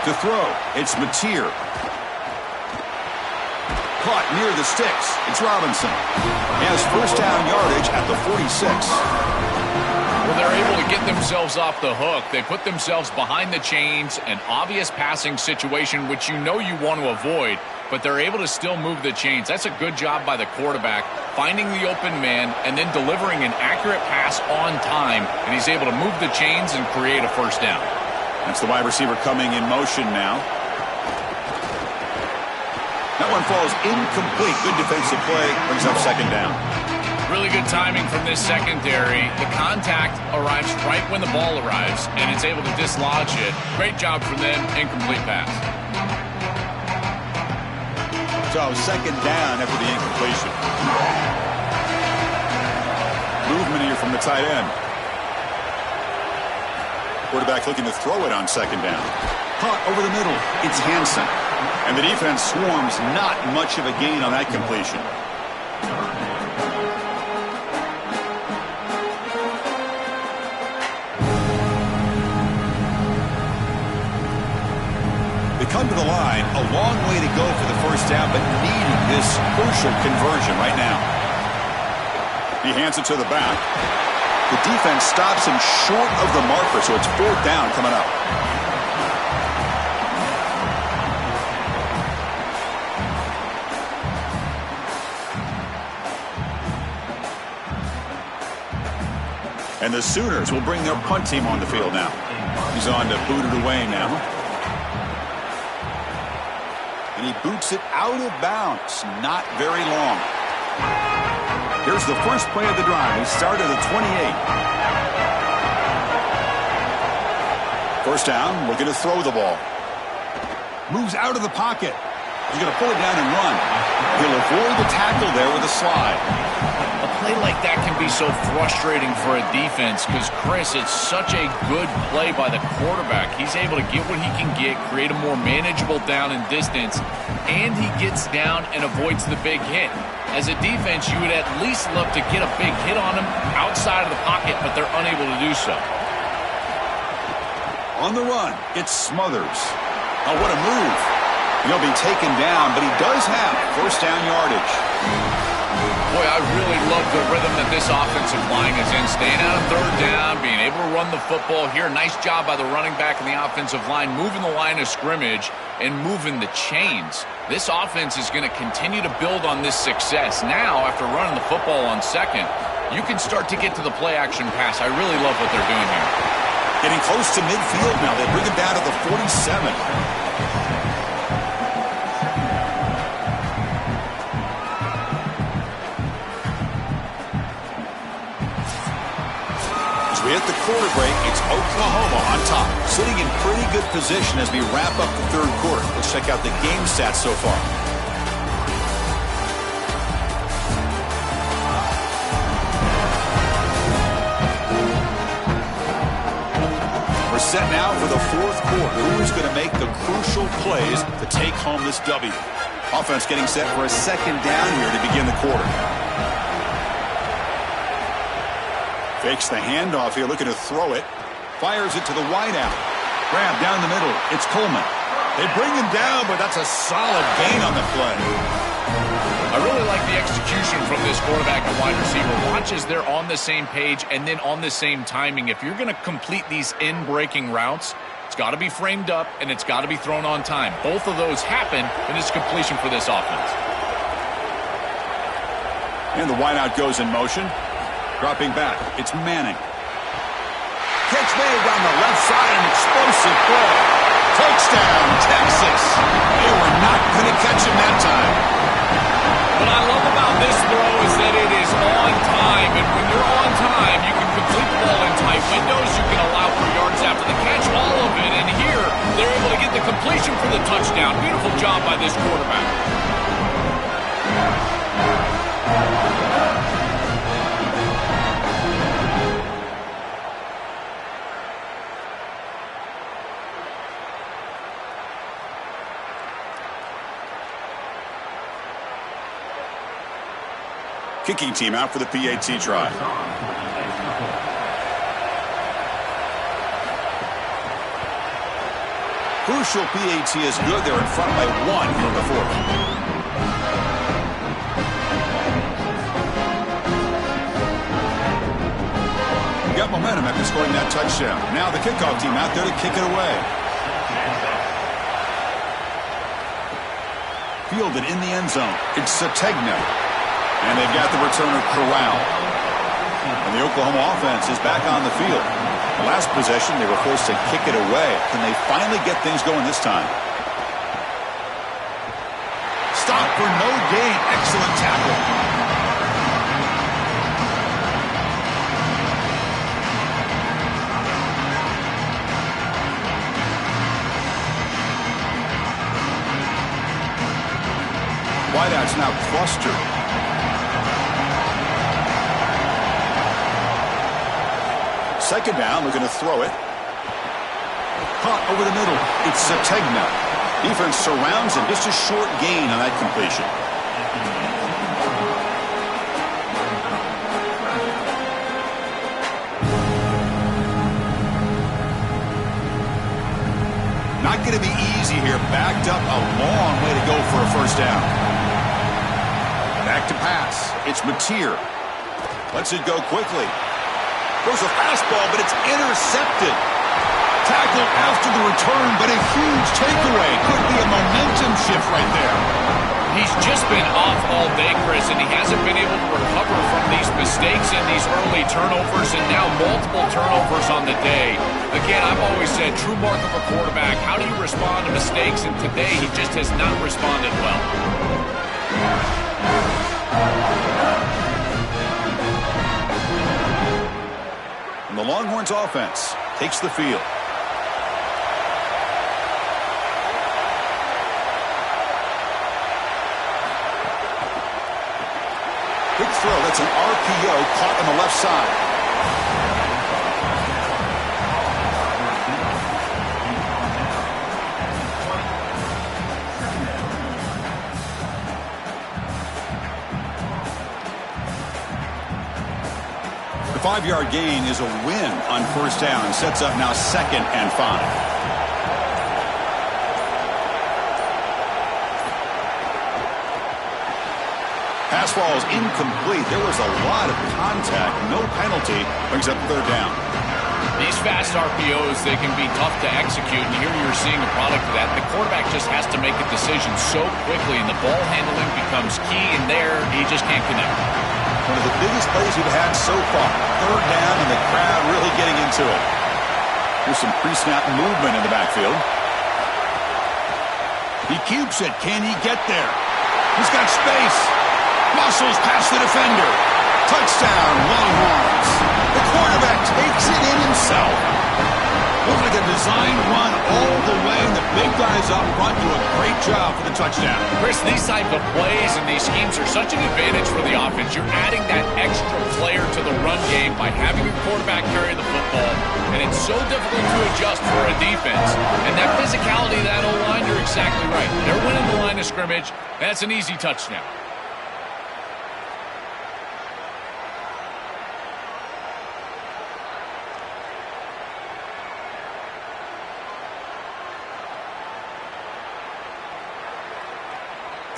To throw, it's Mateer. Caught near the sticks. It's Robinson. He has first down yardage at the 46. Well, they're able to get themselves off the hook. They put themselves behind the chains, an obvious passing situation, which you know you want to avoid, but they're able to still move the chains. That's a good job by the quarterback, finding the open man and then delivering an accurate pass on time, and he's able to move the chains and create a first down. That's the wide receiver coming in motion now. That one falls incomplete. Good defensive play. Brings up 2nd down. Really good timing from this secondary. The contact arrives right when the ball arrives, and it's able to dislodge it. Great job from them. Incomplete pass. So 2nd down after the incompletion. Movement here from the tight end. Quarterback looking to throw it on 2nd down. Caught over the middle. It's Hansen. And the defense swarms, not much of a gain on that completion. They come to the line, a long way to go for the first down, but needing this crucial conversion right now. He hands it to the back. The defense stops him short of the marker, so it's 4th down coming up. And the Sooners will bring their punt team on the field now. He's on to boot it away now. And he boots it out of bounds. Not very long. Here's the first play of the drive. He started at 28. First down, looking to throw the ball. Moves out of the pocket. He's going to pull it down and run. He'll avoid the tackle there with a slide. A play like that can be so frustrating for a defense because, Chris, it's such a good play by the quarterback. He's able to get what he can get, create a more manageable down and distance, and he gets down and avoids the big hit. As a defense, you would at least love to get a big hit on him outside of the pocket, but they're unable to do so. On the run, it's Smothers. Oh, what a move. He'll be taken down, but he does have first down yardage. Boy, I really love the rhythm that this offensive line is in. Staying out of 3rd down, being able to run the football here. Nice job by the running back and the offensive line, moving the line of scrimmage and moving the chains. This offense is going to continue to build on this success. Now, after running the football on 2nd, you can start to get to the play-action pass. I really love what they're doing here. Getting close to midfield now. They bring him down to the 47. We hit the quarter break. It's Oklahoma on top, sitting in pretty good position as we wrap up the 3rd quarter. Let's check out the game stats so far. We're set now for the 4th quarter. Who's going to make the crucial plays to take home this W? Offense getting set for a 2nd down here to begin the quarter. Fakes the handoff here, looking to throw it. Fires it to the wideout. Grab down the middle. It's Coleman. They bring him down, but that's a solid gain on the play. I really like the execution from this quarterback and wide receiver. Watch as they're on the same page and then on the same timing. If you're going to complete these in-breaking routes, it's got to be framed up and it's got to be thrown on time. Both of those happen in this completion for this offense. And the wideout goes in motion. Dropping back, it's Manning. Catch made down the left side, an explosive play. Touchdown, Texas. They were not going to catch him that time. What I love about this throw is that it is on time, and when you're on time, you can complete the ball in tight windows, you can allow for yards after the catch, all of it, and here, they're able to get the completion for the touchdown. Beautiful job by this quarterback. Kicking team out for the PAT try. Crucial PAT is good. They're in front by 1 here in the fourth. Got momentum after scoring that touchdown. Now the kickoff team out there to kick it away. Fielded in the end zone. It's Sategna. And they've got the returner, Corral. And the Oklahoma offense is back on the field. The last possession, they were forced to kick it away. Can they finally get things going this time? Stop for no gain. Excellent tackle. Wideout's now clustered. Second down, looking to throw it. Caught over the middle. It's Sategna. Defense surrounds him. Just a short gain on that completion. Not going to be easy here. Backed up a long way to go for a first down. Back to pass. It's Mateer. Lets it go quickly. Goes a fastball, but it's intercepted. Tackled after the return, but a huge takeaway. Could be a momentum shift right there. He's just been off all day, Chris, and he hasn't been able to recover from these mistakes and these early turnovers, and now multiple turnovers on the day. Again, I've always said, true mark of a quarterback, how do you respond to mistakes? And today, he just has not responded well. And the Longhorns offense takes the field. Big throw. That's an RPO caught on the left side. The 5-yard gain is a win on first down and sets up now 2nd and 5. Pass ball is incomplete. There was a lot of contact. No penalty. Brings up 3rd down. These fast RPOs, they can be tough to execute, and here you're seeing a product of that. The quarterback just has to make a decision so quickly, and the ball handling becomes key, and there he just can't connect. One of the biggest plays we've had so far. 3rd down, and the crowd really getting into it. Here's some pre-snap movement in the backfield. He keeps it. Can he get there? He's got space. Muscles past the defender. Touchdown, Longhorns. The quarterback takes it in himself. Looks like a design run all the way, and the big guys up front do a great job for the touchdown. Chris, these type of plays and these schemes are such an advantage for the offense. You're adding that extra player to the run game by having your quarterback carry the football, and it's so difficult to adjust for a defense. And that physicality of that O-line, you're exactly right. They're winning the line of scrimmage. That's an easy touchdown.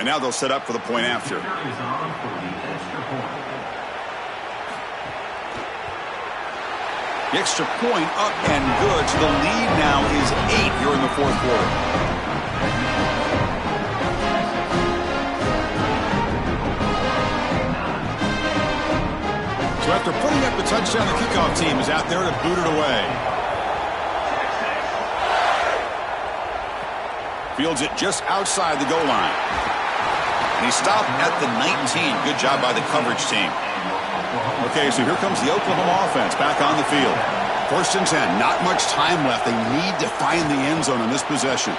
And now they'll set up for the point after. The extra point up and good. So the lead now is 8 here in the fourth quarter. So after putting up the touchdown, the kickoff team is out there to boot it away. Fields it just outside the goal line. And he stopped at the 19. Good job by the coverage team. Okay, so here comes the Oklahoma offense back on the field. 1st and 10. Not much time left. They need to find the end zone in this possession.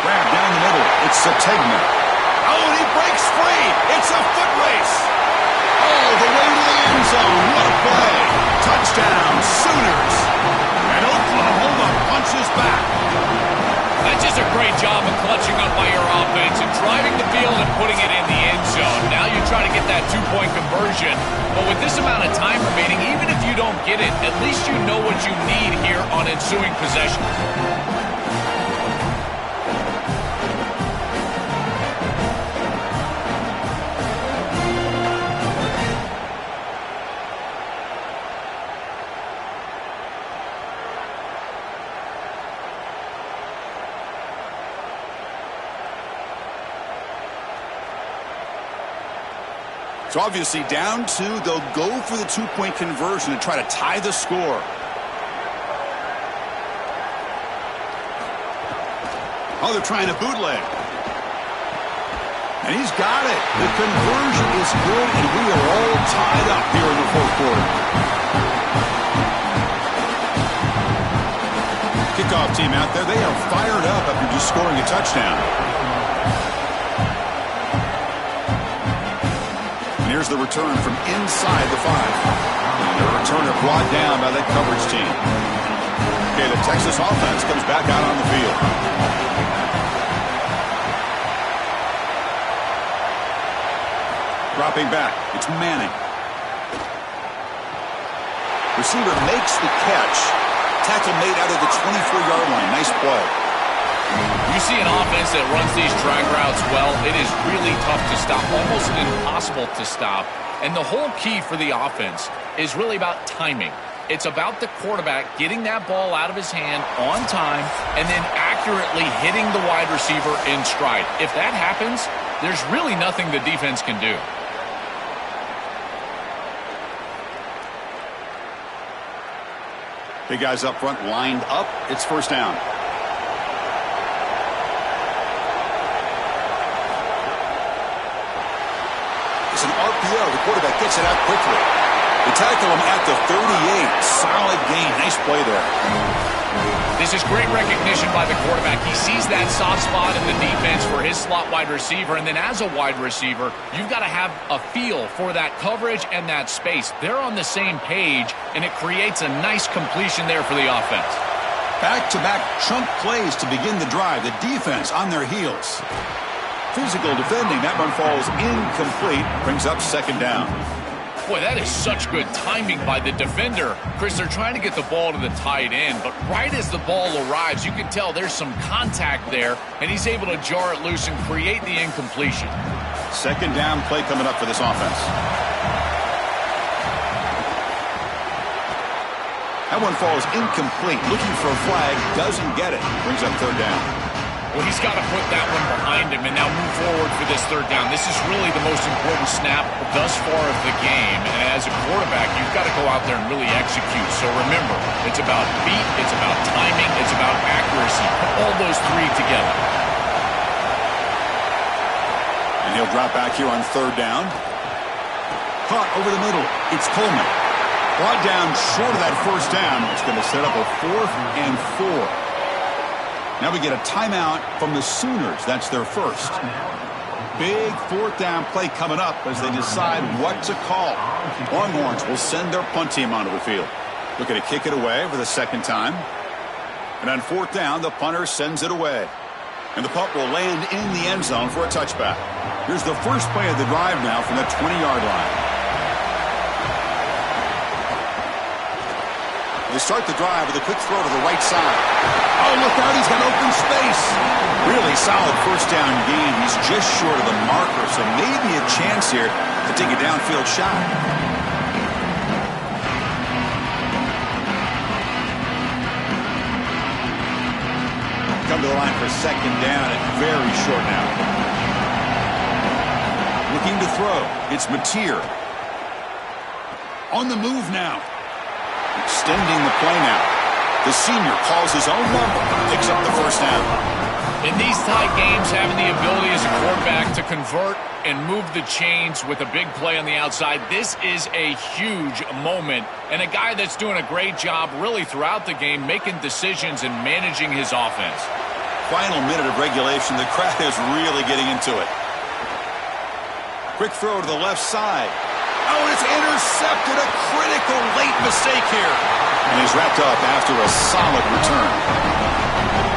Grab down the middle. It's Sategna. Oh, and he breaks free. It's a foot race. Oh, the way to the end zone. What a play. Touchdown, Sooners. And Oklahoma punches back. That's just a great job of clutching up by your offense and driving the field and putting it in the end zone. Now you try to get that 2-point conversion. But with this amount of time remaining, even if you don't get it, at least you know what you need here on ensuing possession. So obviously down 2, they'll go for the 2-point conversion to try to tie the score. Oh, they're trying to bootleg. And he's got it. The conversion is good, and we are all tied up here in the fourth quarter. Kickoff team out there, they are fired up after just scoring a touchdown. Here's the return from inside the 5. And the returner brought down by that coverage team. Okay, the Texas offense comes back out on the field. Dropping back, it's Manning. Receiver makes the catch. Tackle made out of the 24-yard line. Nice play. You see an offense that runs these drag routes well, it is really tough to stop, almost impossible to stop. And the whole key for the offense is really about timing. It's about the quarterback getting that ball out of his hand on time and then accurately hitting the wide receiver in stride. If that happens, there's really nothing the defense can do. Big guys up front lined up. It's 1st down. It's an RPO. The quarterback gets it out quickly. They tackle him at the 38. Solid gain. Nice play there. This is great recognition by the quarterback. He sees that soft spot in the defense for his slot wide receiver, and then as a wide receiver, you've got to have a feel for that coverage and that space. They're on the same page, and it creates a nice completion there for the offense. Back-to-back chunk plays to begin the drive. The defense on their heels. Physical defending. That one falls incomplete. Brings up 2nd down. Boy, that is such good timing by the defender. Chris, they're trying to get the ball to the tight end, but right as the ball arrives, you can tell there's some contact there, and he's able to jar it loose and create the incompletion. 2nd down play coming up for this offense. That one falls incomplete. Looking for a flag. Doesn't get it. Brings up 3rd down. Well, he's got to put that one behind him and now move forward for this 3rd down. This is really the most important snap thus far of the game. And as a quarterback, you've got to go out there and really execute. So remember, it's about beat, it's about timing, it's about accuracy. Put all those 3 together. And he'll drop back here on 3rd down. Caught over the middle. It's Coleman. Brought down short of that 1st down. It's going to set up a 4th and 4. Now we get a timeout from the Sooners. That's their 1st. Big 4th down play coming up as they decide what to call. Longhorns will send their punt team onto the field. Looking to kick it away for the 2nd time. And on 4th down, the punter sends it away. And the punt will land in the end zone for a touchback. Here's the first play of the drive now from the 20-yard line. They start the drive with a quick throw to the right side. Oh, look out, he's got open space. Really solid first down gain. He's just short of the marker, so maybe a chance here to take a downfield shot. Come to the line for second down and very short now. Looking to throw. It's Mateer. On the move now. Extending the play now. The senior calls his own number. Picks up the first down. In these tight games, having the ability as a quarterback to convert and move the chains with a big play on the outside, this is a huge moment. And a guy that's doing a great job really throughout the game, making decisions and managing his offense. Final minute of regulation. The crowd is really getting into it. Quick throw to the left side. Oh, it's intercepted. A critical late mistake here. And he's wrapped up after a solid return.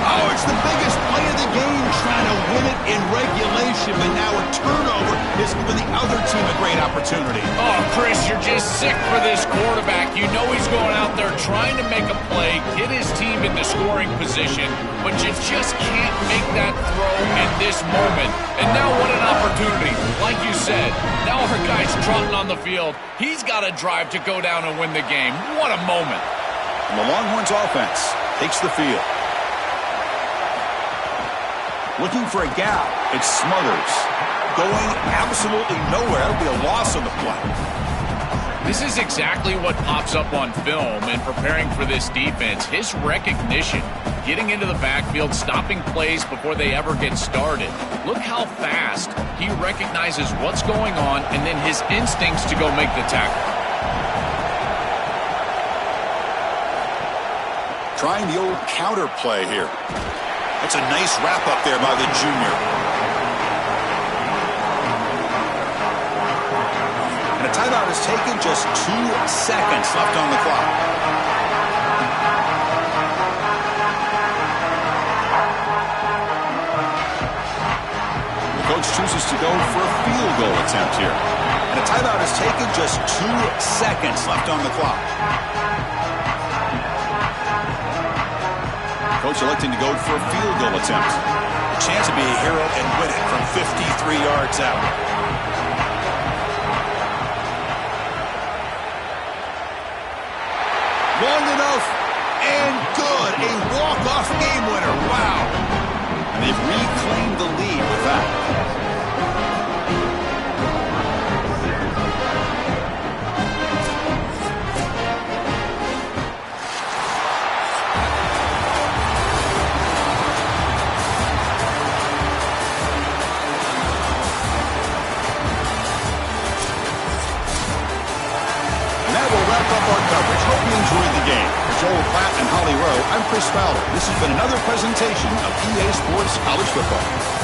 Oh, it's the biggest play of the game, trying to win it in regulation, but now a turnover is giving the other team a great opportunity. Oh, Chris, you're just sick for this quarterback. You know he's going out there trying to make a play, get his team into scoring position, but you just can't make that throw in this moment. And now what an opportunity. Like you said, now our guy's trotting on the field. He's got a drive to go down and win the game. What a moment. And the Longhorns offense takes the field. Looking for a gap. It's Smothers. Going absolutely nowhere. It'll be a loss on the play. This is exactly what pops up on film in preparing for this defense. His recognition, getting into the backfield, stopping plays before they ever get started. Look how fast he recognizes what's going on and then his instincts to go make the tackle. Trying the old counter play here. That's a nice wrap-up there by the junior. And a timeout is taken, just 2 seconds left on the clock. The coach chooses to go for a field goal attempt here. And a timeout is taken, just 2 seconds left on the clock. Coach electing to go for a field goal attempt. A chance to be a hero and win it from 53 yards out. Long enough and good. A walk-off game winner. Wow. And they've reclaimed the lead with that. Hope you enjoyed the game. For Joel Platt and Holly Rowe, I'm Chris Fowler. This has been another presentation of EA Sports College Football.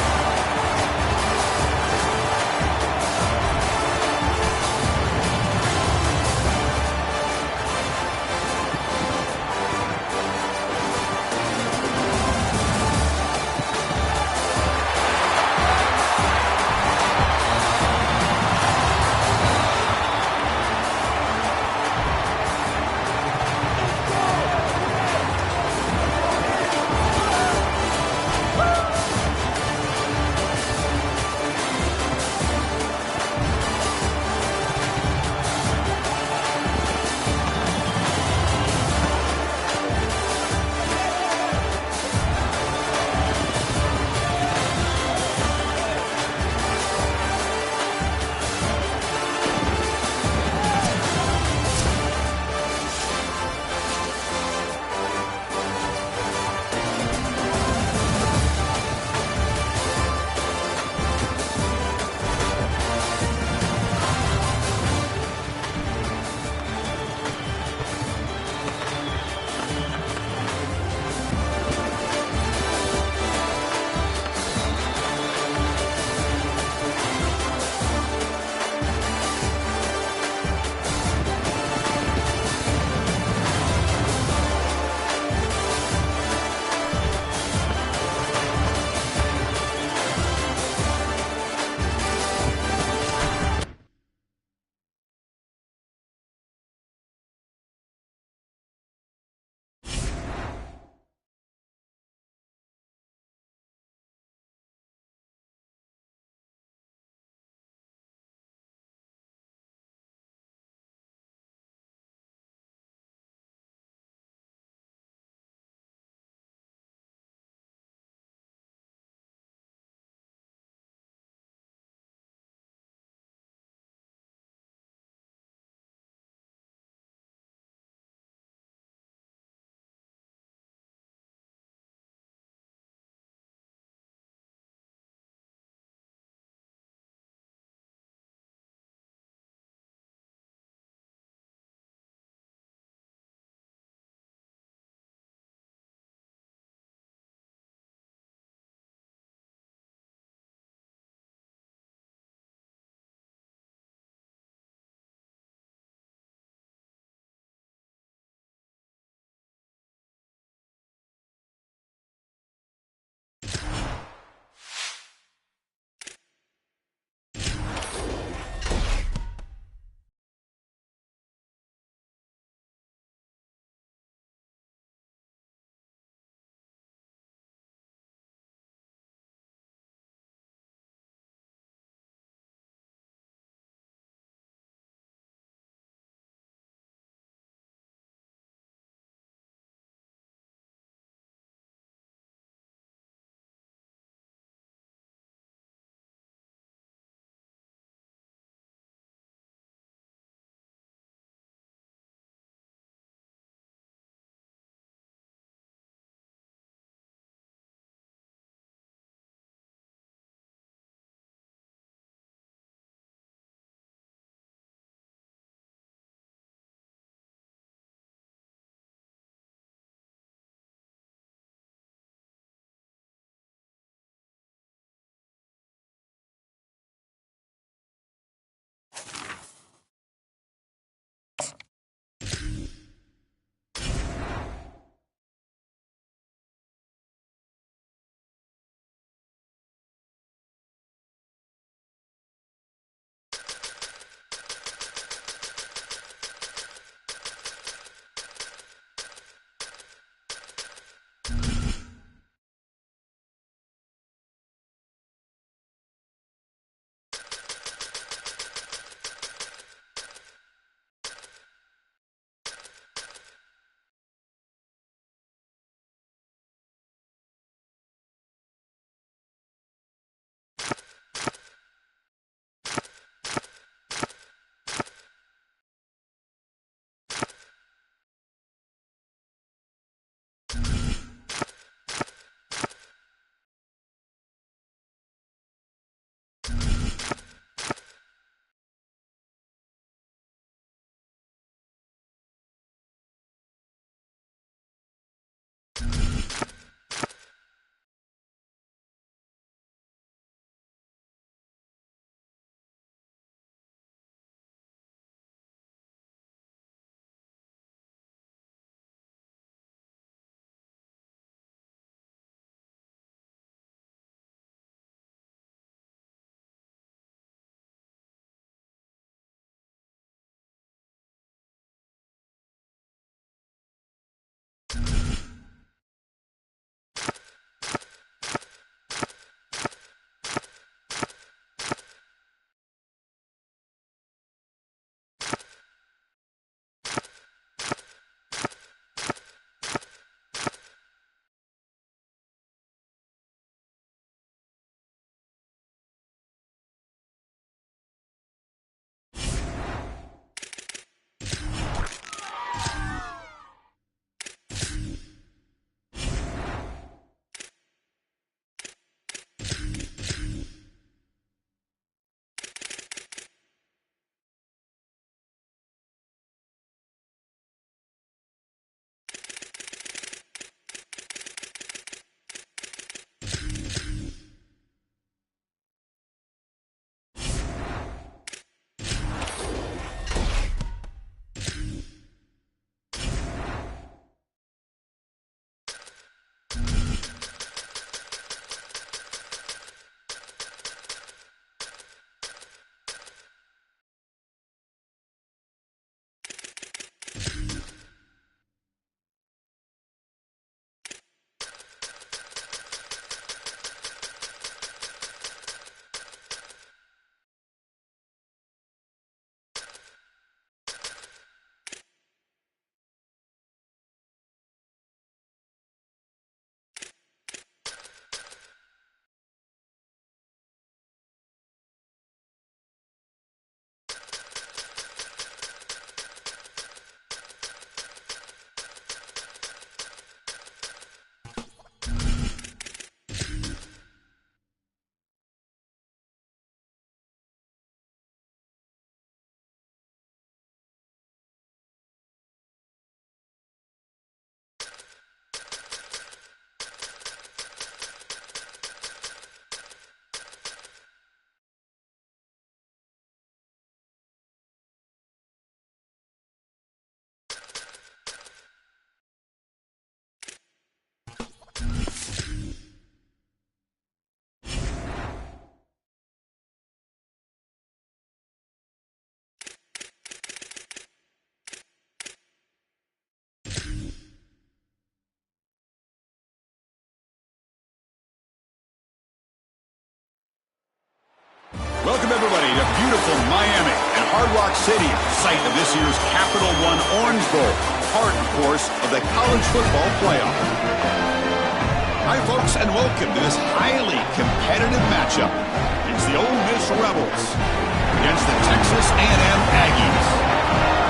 Welcome, everybody, to beautiful Miami and Hard Rock City, site of this year's Capital One Orange Bowl, part, of course, of the college football playoff. Hi, folks, and welcome to this highly competitive matchup. It's the Ole Miss Rebels against the Texas A&M Aggies.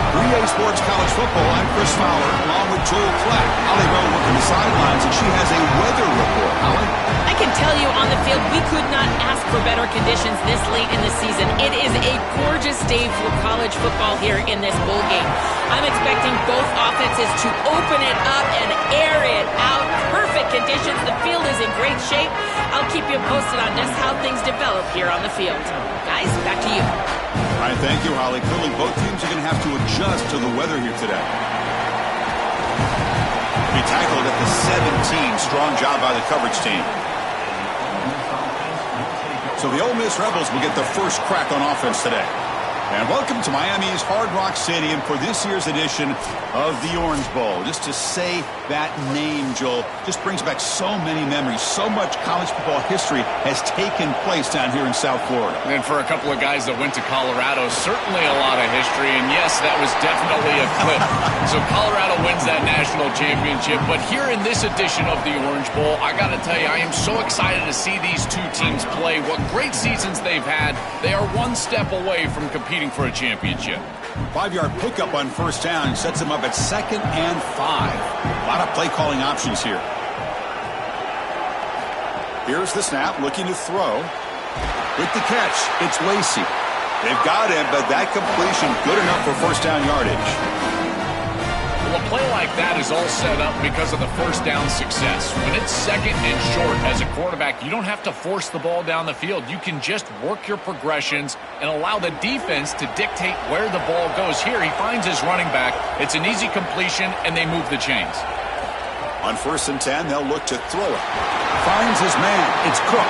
3A Sports College Football, I'm Chris Fowler, along with Joel Klatt. Holly Rowe working the sidelines, and she has a weather report. Holly? I can tell you on the field, we could not ask for better conditions this late in the season. It is a gorgeous day for college football here in this bowl game. I'm expecting both both offenses to open it up and air it out. Perfect conditions. The field is in great shape. I'll keep you posted on just how things develop here on the field. Guys, back to you. All right, thank you, Holly. Clearly, both teams are going to have to adjust to the weather here today. He tackled at the 17. Strong job by the coverage team. So the Ole Miss Rebels will get the first crack on offense today. And welcome to Miami's Hard Rock Stadium for this year's edition of the Orange Bowl. Just to say that name, Joel, just brings back so many memories. So much college football history has taken place down here in South Florida. And for a couple of guys that went to Colorado, certainly a lot of history. And yes, that was definitely a clip. So Colorado wins that national championship. But here in this edition of the Orange Bowl, I got to tell you, I am so excited to see these two teams play. What great seasons they've had. They are one step away from competing for a championship. 5-yard pickup on first down sets them up at 2nd and 5. A lot of play calling options here. Here's the snap, looking to throw. With the catch, it's Lacey. They've got him, but that completion good enough for first down yardage. Well, a play like that is all set up because of the first down success. When it's 2nd and short as a quarterback, you don't have to force the ball down the field. You can just work your progressions and allow the defense to dictate where the ball goes. Here, he finds his running back. It's an easy completion, and they move the chains. On 1st and 10, they'll look to throw it. Finds his man. It's Cook.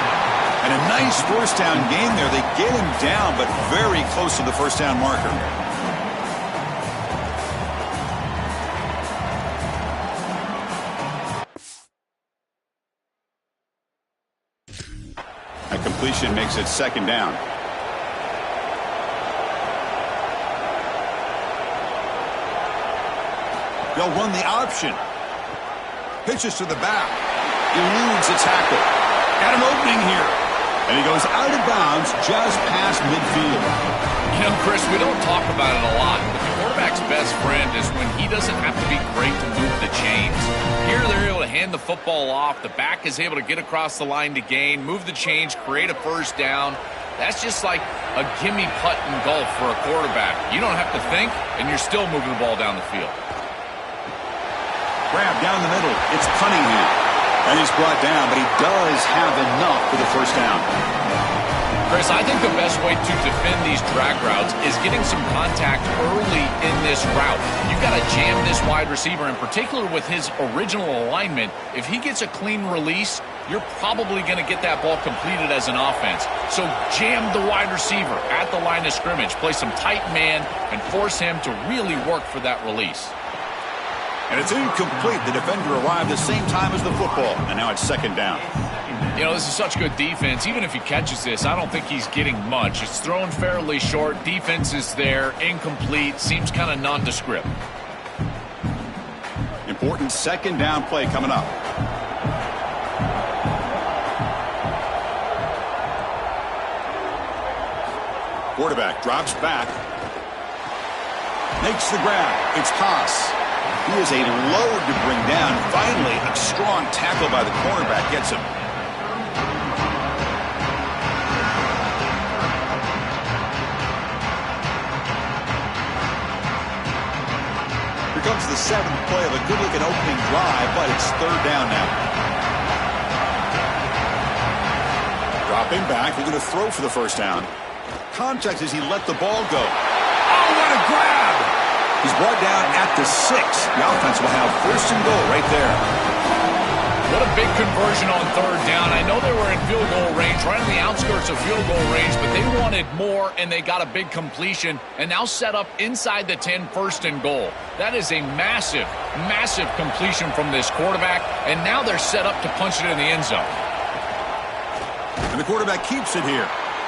And a nice first down gain there. They get him down, but very close to the first down marker. That completion makes it 2nd down. They'll run the option. Pitches to the back. Eludes a tackle. Got an opening here. And he goes out of bounds just past midfield. You know, Chris, we don't talk about it a lot, but the quarterback's best friend is when he doesn't have to be great to move the chains. Here they're able to hand the football off. The back is able to get across the line to gain, move the chains, create a first down. That's just like a gimme putt in golf for a quarterback. You don't have to think, and you're still moving the ball down the field. Grab down the middle. It's Cunningham. And he's brought down, but he does have enough for the first down. Chris, I think the best way to defend these drag routes is getting some contact early in this route. You've got to jam this wide receiver, in particular with his original alignment. If he gets a clean release, you're probably going to get that ball completed as an offense. So jam the wide receiver at the line of scrimmage. Play some tight man and force him to really work for that release. And it's incomplete. The defender arrived the same time as the football, and now it's 2nd down. You know, this is such good defense. Even if he catches this, I don't think he's getting much. It's thrown fairly short. Defense is there. Incomplete. Seems kind of nondescript. Important 2nd down play coming up. Quarterback drops back. Makes the grab. It's Haas. He is a load to bring down. Finally, a strong tackle by the cornerback gets him. Here comes the 7th play of a good-looking opening drive, but it's 3rd down now. Dropping back, they're going to throw for the first down. Contact as he let the ball go. Oh, what a grab! He's brought down at the 6. The offense will have 1st and goal right there. What a big conversion on 3rd down. I know they were in field goal range, right on the outskirts of field goal range, but they wanted more, and they got a big completion, and now set up inside the 10, 1st and goal. That is a massive, massive completion from this quarterback, and now they're set up to punch it in the end zone. And the quarterback keeps it here.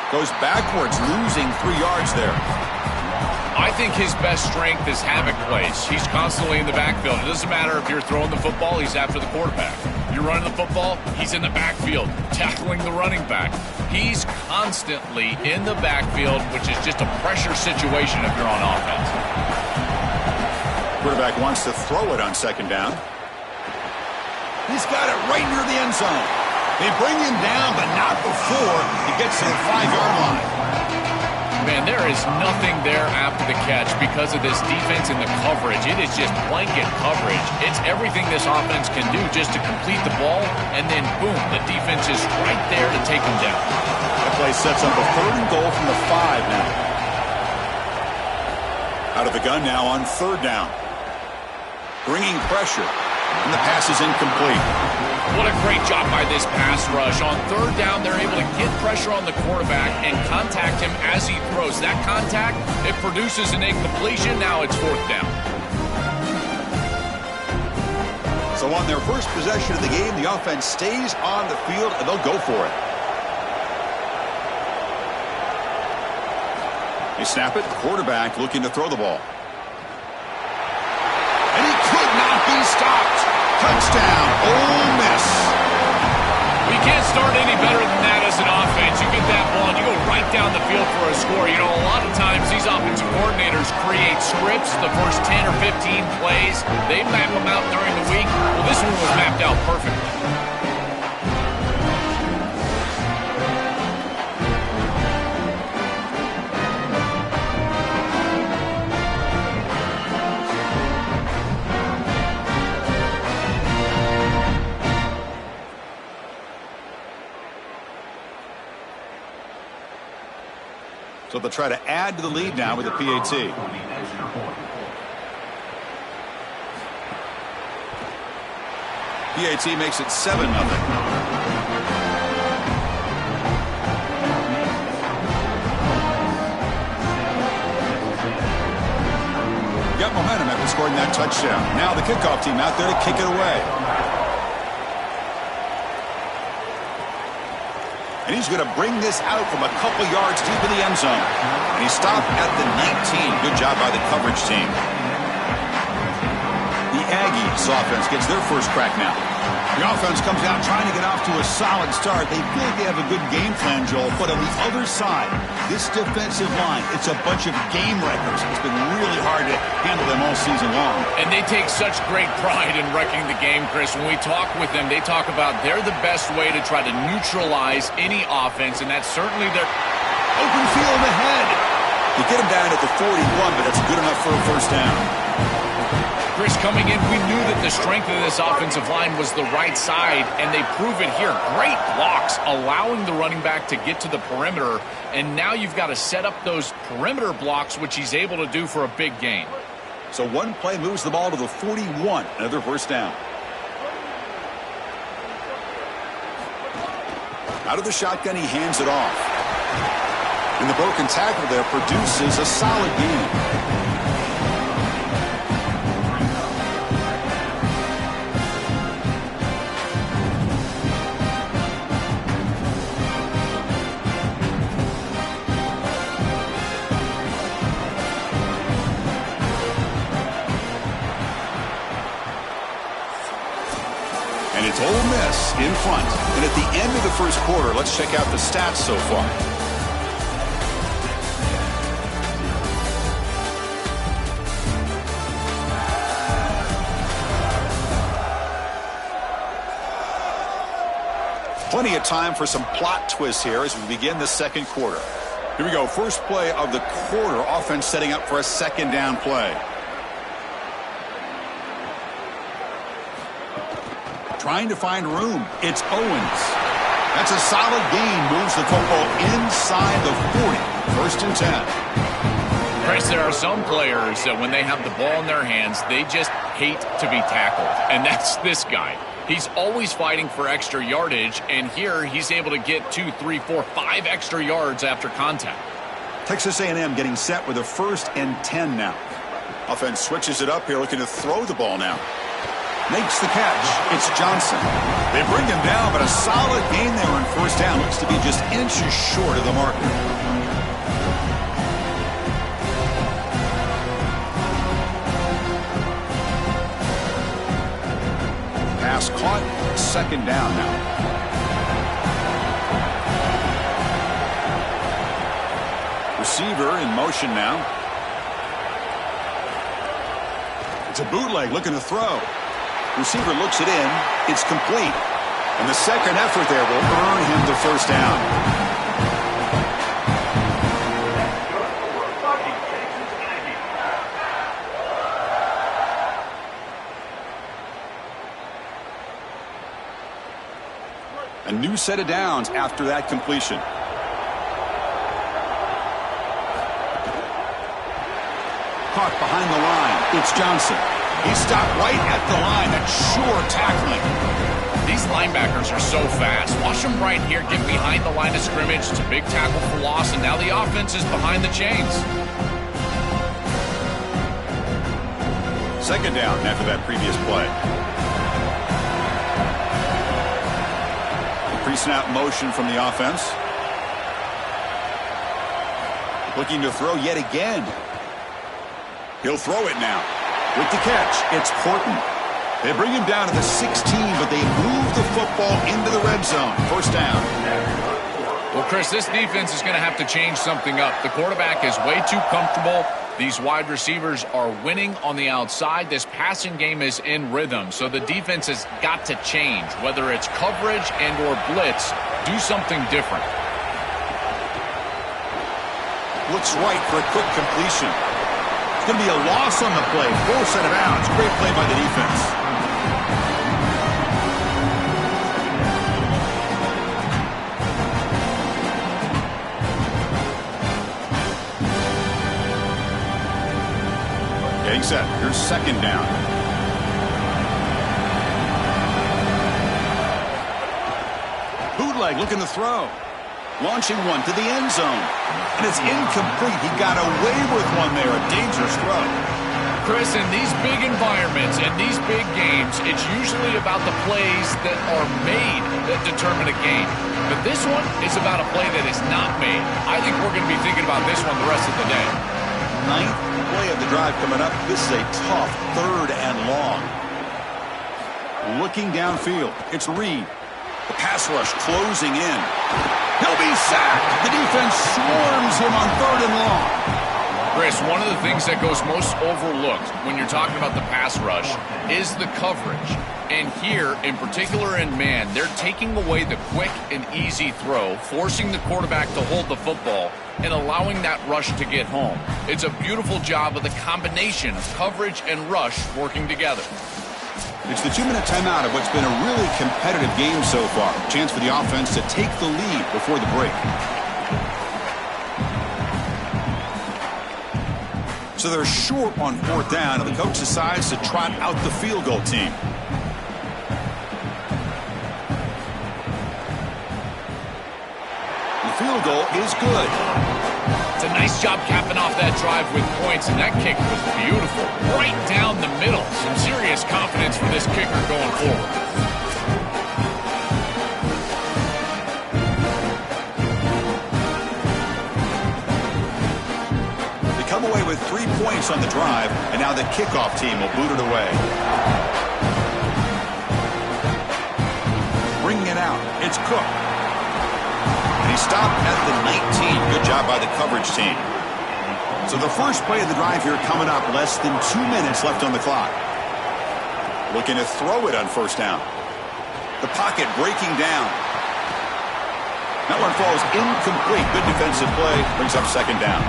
Goes backwards, losing 3 yards there. I think his best strength is havoc plays. He's constantly in the backfield. It doesn't matter if you're throwing the football, he's after the quarterback. You're running the football, he's in the backfield, tackling the running back. He's constantly in the backfield, which is just a pressure situation if you're on offense. Quarterback wants to throw it on 2nd down. He's got it right near the end zone. They bring him down, but not before he gets to the 5-yard line. Man, there is nothing there after the catch because of this defense and the coverage. It is just blanket coverage. It's everything this offense can do just to complete the ball, and then, boom, the defense is right there to take them down. That play sets up a 3rd and goal from the 5 now. Out of the gun now on 3rd down. Bringing pressure, and the pass is incomplete. What a great job by this pass rush. On 3rd down, they're able to get pressure on the quarterback and contact him as he throws. That contact, it produces an incompletion. Now it's 4th down. So on their first possession of the game, the offense stays on the field, and they'll go for it. They snap it. Quarterback looking to throw the ball. And he could not be stopped. Touchdown, Ole Miss. We can't start any better than that as an offense. You get that ball and you go right down the field for a score. You know, a lot of times these offensive coordinators create scripts, the first 10 or 15 plays. They map them out during the week. Well, this one was mapped out perfectly. So they'll try to add to the lead now with a PAT. PAT makes it 7-0. Got momentum after scoring that touchdown. Now the kickoff team out there to kick it away. And he's going to bring this out from a couple yards deep in the end zone. And he stopped at the 19. Good job by the coverage team. The Aggies offense gets their first crack now. The offense comes out trying to get off to a solid start. They feel like they have a good game plan, Joel. But on the other side, this defensive line, it's a bunch of game wreckers. It's been really hard to handle them all season long. And they take such great pride in wrecking the game, Chris. When we talk with them, they talk about they're the best way to try to neutralize any offense, and that's certainly their open field ahead. You get them down at the 41, but that's good enough for a first down. Chris, coming in, we knew that the strength of this offensive line was the right side, and they prove it here. Great blocks, allowing the running back to get to the perimeter, and now you've got to set up those perimeter blocks, which he's able to do for a big gain. So one play moves the ball to the 41, another first down. Out of the shotgun, he hands it off. And the broken tackle there produces a solid gain. And it's Ole Miss in front. And at the end of the first quarter, let's check out the stats so far. Plenty of time for some plot twists here as we begin the second quarter. Here we go. First play of the quarter. Offense setting up for a second down play. Trying to find room. It's Owens. That's a solid gain. Moves the football inside the 40. First and 10. Chris, there are some players that when they have the ball in their hands, they just hate to be tackled. And that's this guy. He's always fighting for extra yardage, and here he's able to get 2, 3, 4, 5 extra yards after contact. Texas A&M getting set with a 1st and 10 now. Offense switches it up here, looking to throw the ball now. Makes the catch. It's Johnson. They bring him down, but a solid gain there on first down. Looks to be just inches short of the marker. Pass caught. Second down now. Receiver in motion now. It's a bootleg looking to throw. Receiver looks it in. It's complete. And the second effort there will earn him the first down. A new set of downs after that completion. Caught behind the line. It's Johnson. He stopped right at the line. That's sure tackling. These linebackers are so fast. Watch them right here get behind the line of scrimmage. It's a big tackle for loss, and now the offense is behind the chains. Second down after that previous play. Pre-snap motion from the offense. Looking to throw yet again. He'll throw it now. With the catch, it's Horton. They bring him down to the 16, but they move the football into the red zone. First down. Well, Chris, this defense is going to have to change something up. The quarterback is way too comfortable. These wide receivers are winning on the outside. This passing game is in rhythm, so the defense has got to change. Whether it's coverage and or blitz, do something different. Looks right for a quick completion. It's going to be a loss on the play. Full set of outs. Great play by the defense. Getting set. Here's second down. Bootleg looking to throw. Launching one to the end zone. And it's incomplete. He got away with one there. A dangerous throw. Chris, in these big environments and these big games, it's usually about the plays that are made that determine a game. But this one is about a play that is not made. I think we're going to be thinking about this one the rest of the day. Ninth play of the drive coming up. This is a tough third and long. Looking downfield. It's Reed. The pass rush closing in. He'll be sacked. The defense swarms him on third and long. Chris, one of the things that goes most overlooked when you're talking about the pass rush is the coverage. And here, in particular in man, they're taking away the quick and easy throw, forcing the quarterback to hold the football and allowing that rush to get home. It's a beautiful job of the combination of coverage and rush working together. It's the 2-minute timeout of what's been a really competitive game so far. Chance for the offense to take the lead before the break. So they're short on fourth down, and the coach decides to trot out the field goal team. The field goal is good. It's a nice job capping off that drive with points, and that kick was beautiful. Right down the middle. Some serious confidence for this kicker going forward. They come away with 3 points on the drive, and now the kickoff team will boot it away. Bringing it out. It's Cook. He stopped at the 19. Good job by the coverage team. So the first play of the drive here coming up. Less than 2 minutes left on the clock. Looking to throw it on first down. The pocket breaking down. That one falls incomplete. Good defensive play. Brings up second down.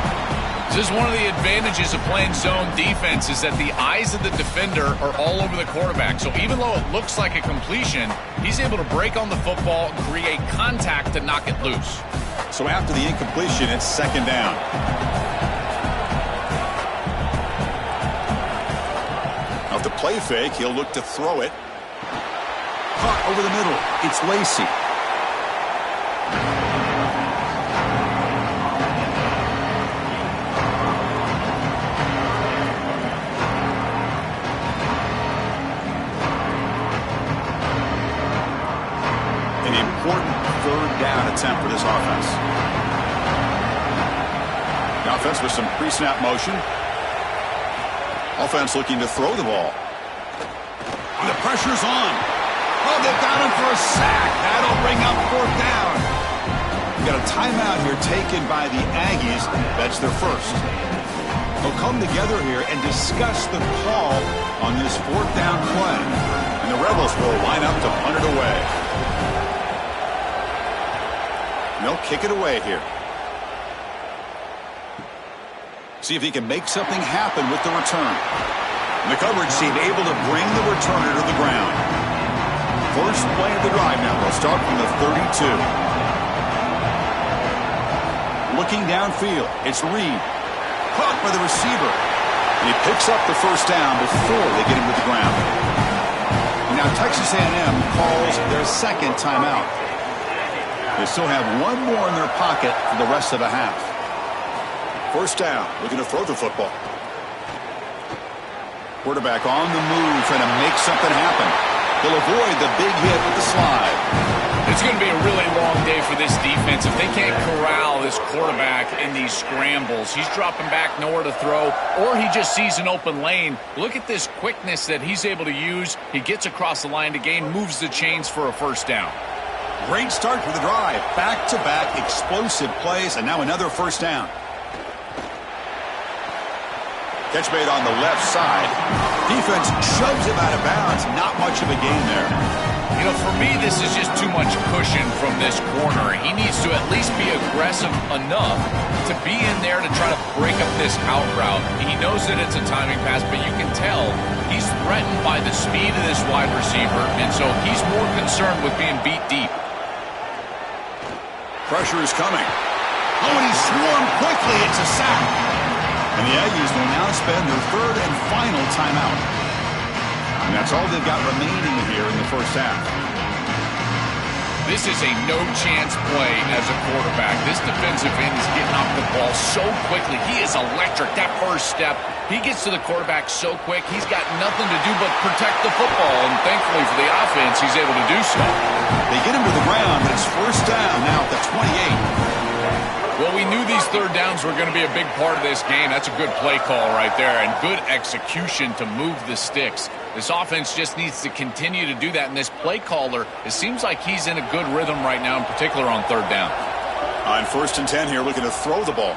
This is one of the advantages of playing zone defense is that the eyes of the defender are all over the quarterback. So even though it looks like a completion, he's able to break on the football, create contact to knock it loose. So after the incompletion, it's second down. Off the play fake, he'll look to throw it. Caught over the middle. It's Lacy. Attempt for this offense. The offense with some pre-snap motion. Offense looking to throw the ball. The pressure's on. Oh, they've got him for a sack. That'll bring up fourth down. We've got a timeout here taken by the Aggies. That's their first. They'll come together here and discuss the call on this fourth down play. And the Rebels will line up to punt it away. They'll kick it away here. See if he can make something happen with the return. And the coverage team able to bring the returner to the ground. First play of the drive now. They'll start from the 32. Looking downfield, it's Reed. Caught by the receiver. And he picks up the first down before they get him to the ground. Now Texas A&M calls their second timeout. They still have one more in their pocket for the rest of the half. First down, looking to throw the football. Quarterback on the move, trying to make something happen. They'll avoid the big hit with the slide. It's going to be a really long day for this defense. If they can't corral this quarterback in these scrambles, he's dropping back, nowhere to throw, or he just sees an open lane. Look at this quickness that he's able to use. He gets across the line to gain, moves the chains for a first down. Great start for the drive. Back-to-back explosive plays, and now another first down. Catch made on the left side. Defense shoves him out of bounds. Not much of a gain there. You know, for me, this is just too much cushion from this corner. He needs to at least be aggressive enough to be in there to try to break up this out route. He knows that it's a timing pass, but you can tell he's threatened by the speed of this wide receiver, and so he's more concerned with being beat deep. Pressure is coming. Oh, and he's swarmed quickly. It's a sack. And the Aggies will now spend their third and final timeout. And that's all they've got remaining here in the first half. This is a no-chance play as a quarterback. This defensive end is getting off the ball so quickly. He is electric. That first step, he gets to the quarterback so quick, he's got nothing to do but protect the football. And thankfully for the offense, he's able to do so. They get him to the ground, but it's first down now at the 28. Well, we knew these third downs were going to be a big part of this game. That's a good play call right there, and good execution to move the sticks. This offense just needs to continue to do that, and this play caller, it seems like he's in a good rhythm right now, in particular on third down. On 1st and 10 here, looking to throw the ball.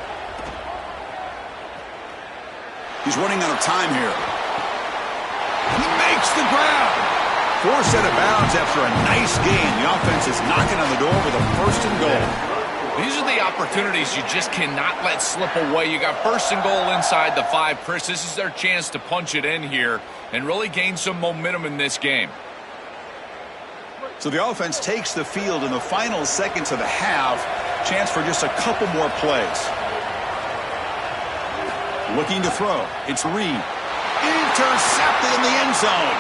He's running out of time here. He makes the grab. Forced out of bounds after a nice gain. The offense is knocking on the door with a 1st and goal. These are the opportunities you just cannot let slip away. You got 1st and goal inside the 5. Chris, this is their chance to punch it in here and really gain some momentum in this game. So the offense takes the field in the final seconds of the half. Chance for just a couple more plays. Looking to throw. It's Reed. Intercepted in the end zone.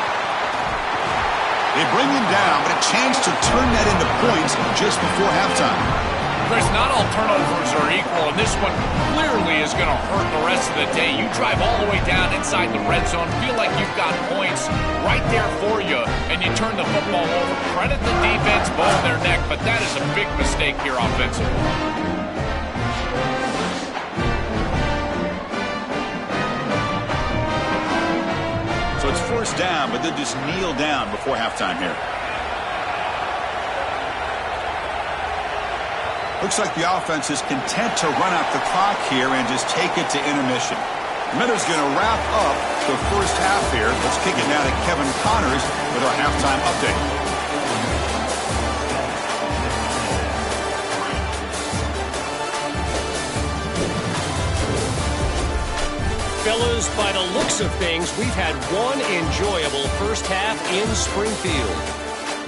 They bring him down, but a chance to turn that into points just before halftime. Chris, not all turnovers are equal, and this one clearly is going to hurt the rest of the day. You drive all the way down inside the red zone, feel like you've got points right there for you, and you turn the football over. Credit the defense, ball in their neck, but that is a big mistake here offensively. So it's first down, but they just kneel down before halftime here. Looks like the offense is content to run out the clock here and just take it to intermission. Miller's going to wrap up the first half here. Let's kick it now to Kevin Connors with our halftime update. Fellas, by the looks of things, we've had one enjoyable first half in Springfield.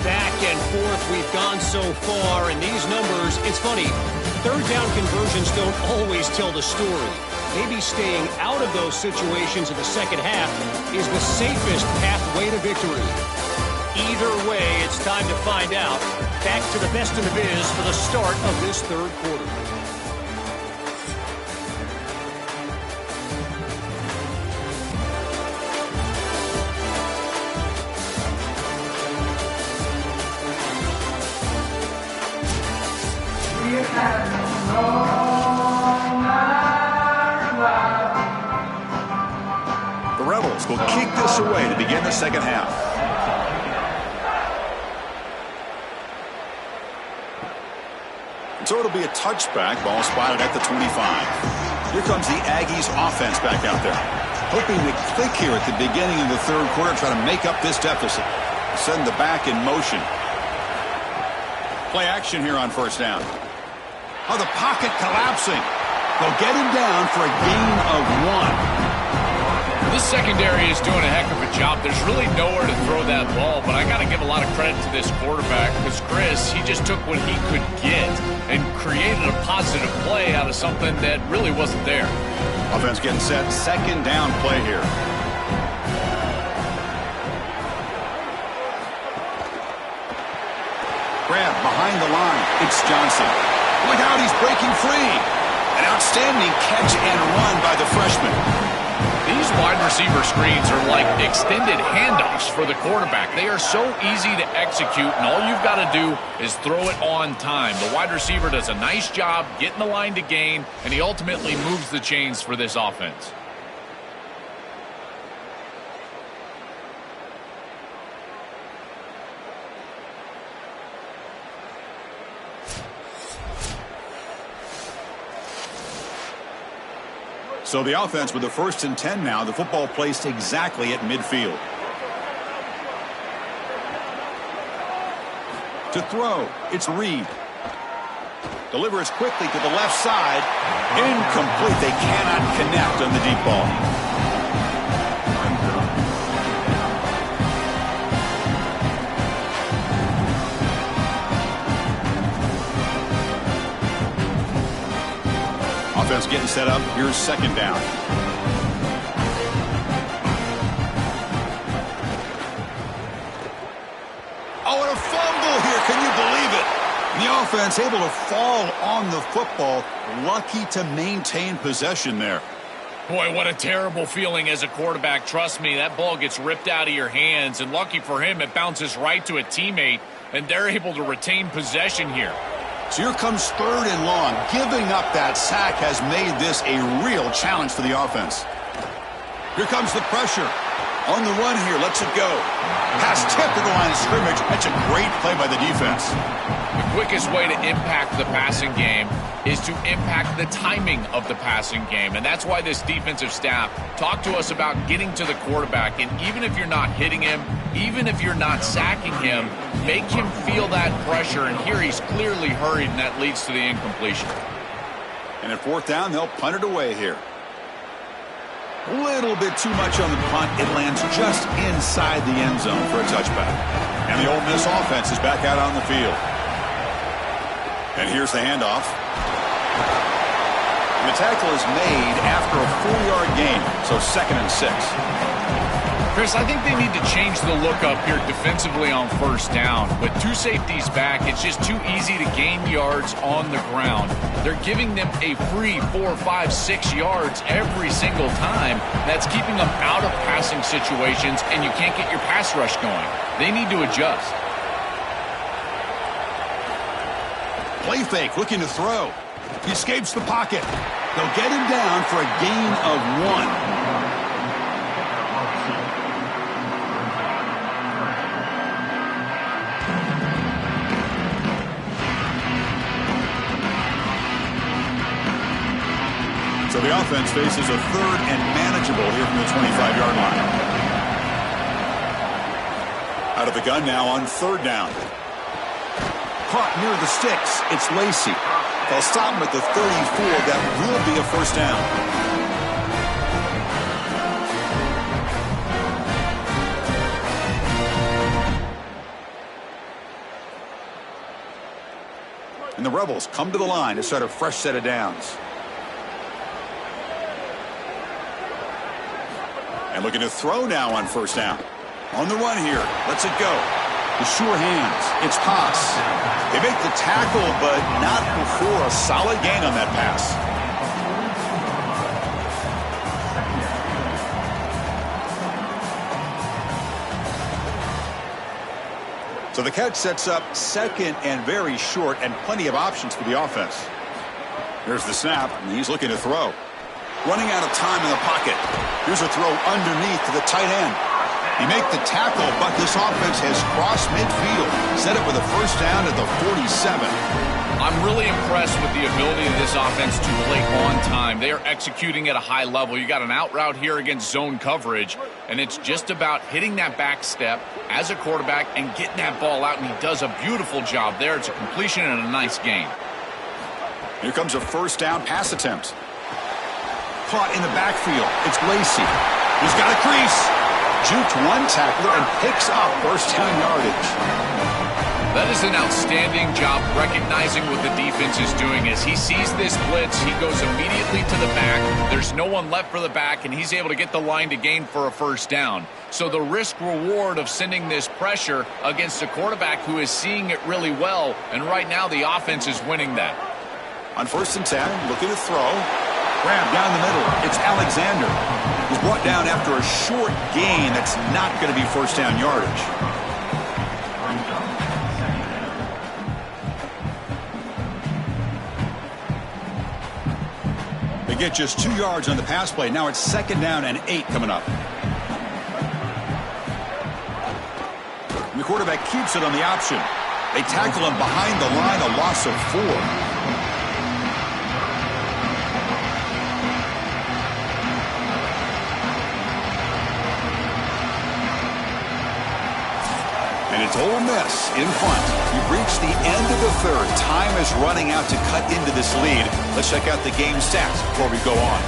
Back and forth we've gone so far, and these numbers, it's funny, third down conversions don't always tell the story. Maybe staying out of those situations in the second half is the safest pathway to victory. Either way, it's time to find out. Back to the best in the biz for the start of this third quarter. The Rebels will kick this away to begin the second half. So it'll be a touchback. Ball spotted at the 25. Here comes the Aggies offense back out there. Hoping to click here at the beginning of the third quarter, try to make up this deficit. Send the back in motion. Play action here on first down. Oh, the pocket collapsing. They'll get him down for a gain of 1. This secondary is doing a heck of a job. There's really nowhere to throw that ball, but I got to give a lot of credit to this quarterback because Chris, he just took what he could get and created a positive play out of something that really wasn't there. Offense getting set. Second down play here. Grab behind the line. It's Johnson. Look out, he's breaking free. An outstanding catch and run by the freshman. These wide receiver screens are like extended handoffs for the quarterback. They are so easy to execute, and all you've got to do is throw it on time. The wide receiver does a nice job getting the line to gain, and he ultimately moves the chains for this offense. So the offense with the 1st and 10 now. The football placed exactly at midfield. To throw, it's Reed. Delivers quickly to the left side. Incomplete. They cannot connect on the deep ball. Offense getting set up. Here's second down. Oh, and a fumble here. Can you believe it? The offense able to fall on the football. Lucky to maintain possession there. Boy, what a terrible feeling as a quarterback. Trust me, that ball gets ripped out of your hands, and lucky for him, it bounces right to a teammate, and they're able to retain possession here. So here comes 3rd and long. Giving up that sack has made this a real challenge for the offense. Here comes the pressure. On the run here, lets it go. Pass tip to the line of scrimmage. That's a great play by the defense. The quickest way to impact the passing game is to impact the timing of the passing game. And that's why this defensive staff talked to us about getting to the quarterback. And even if you're not hitting him, even if you're not sacking him, make him feel that pressure. And here he's clearly hurried, and that leads to the incompletion. And at 4th down, they'll punt it away here. A little bit too much on the punt. It lands just inside the end zone for a touchback. And the Ole Miss offense is back out on the field. And here's the handoff. And the tackle is made after a 4-yard gain, so 2nd and 6. Chris, I think they need to change the look up here defensively on 1st down. With 2 safeties back, it's just too easy to gain yards on the ground. They're giving them a free 4, 5, 6 yards every single time. That's keeping them out of passing situations, and you can't get your pass rush going. They need to adjust. Play fake, looking to throw. He escapes the pocket. They'll get him down for a gain of 1. So the offense faces a 3rd and manageable here from the 25-yard line. Out of the gun now on 3rd down. Caught near the sticks. It's Lacey. They'll stop him at the 34. That will be a 1st down. And the Rebels come to the line to start a fresh set of downs. And looking to throw now on 1st down. On the run here. Lets it go. The sure hands. It's Haas. They make the tackle, but not before a solid gain on that pass. So the catch sets up 2nd and very short, and plenty of options for the offense. There's the snap, and he's looking to throw. Running out of time in the pocket. Here's a throw underneath to the tight end. He make the tackle, but this offense has crossed midfield. Set up with a 1st down at the 47. I'm really impressed with the ability of this offense to play on time. They are executing at a high level. You got an out route here against zone coverage, and it's just about hitting that back step as a quarterback and getting that ball out, and he does a beautiful job there. It's a completion and a nice gain. Here comes a 1st down pass attempt. Caught in the backfield. It's Lacey. He's got a crease. Juked one tackler and picks up first down yardage. That is an outstanding job recognizing what the defense is doing. As he sees this blitz, he goes immediately to the back. There's no one left for the back, and he's able to get the line to gain for a first down. So the risk-reward of sending this pressure against a quarterback who is seeing it really well, and right now the offense is winning that. On 1st and 10, looking to throw. Grab down the middle. It's Alexander. He's brought down after a short gain that's not going to be first down yardage. They get just 2 yards on the pass play. Now it's 2nd down and 8 coming up. And the quarterback keeps it on the option. They tackle him behind the line, a loss of 4. And it's Ole Miss in front. We've reached the end of the third. Time is running out to cut into this lead. Let's check out the game stats before we go on.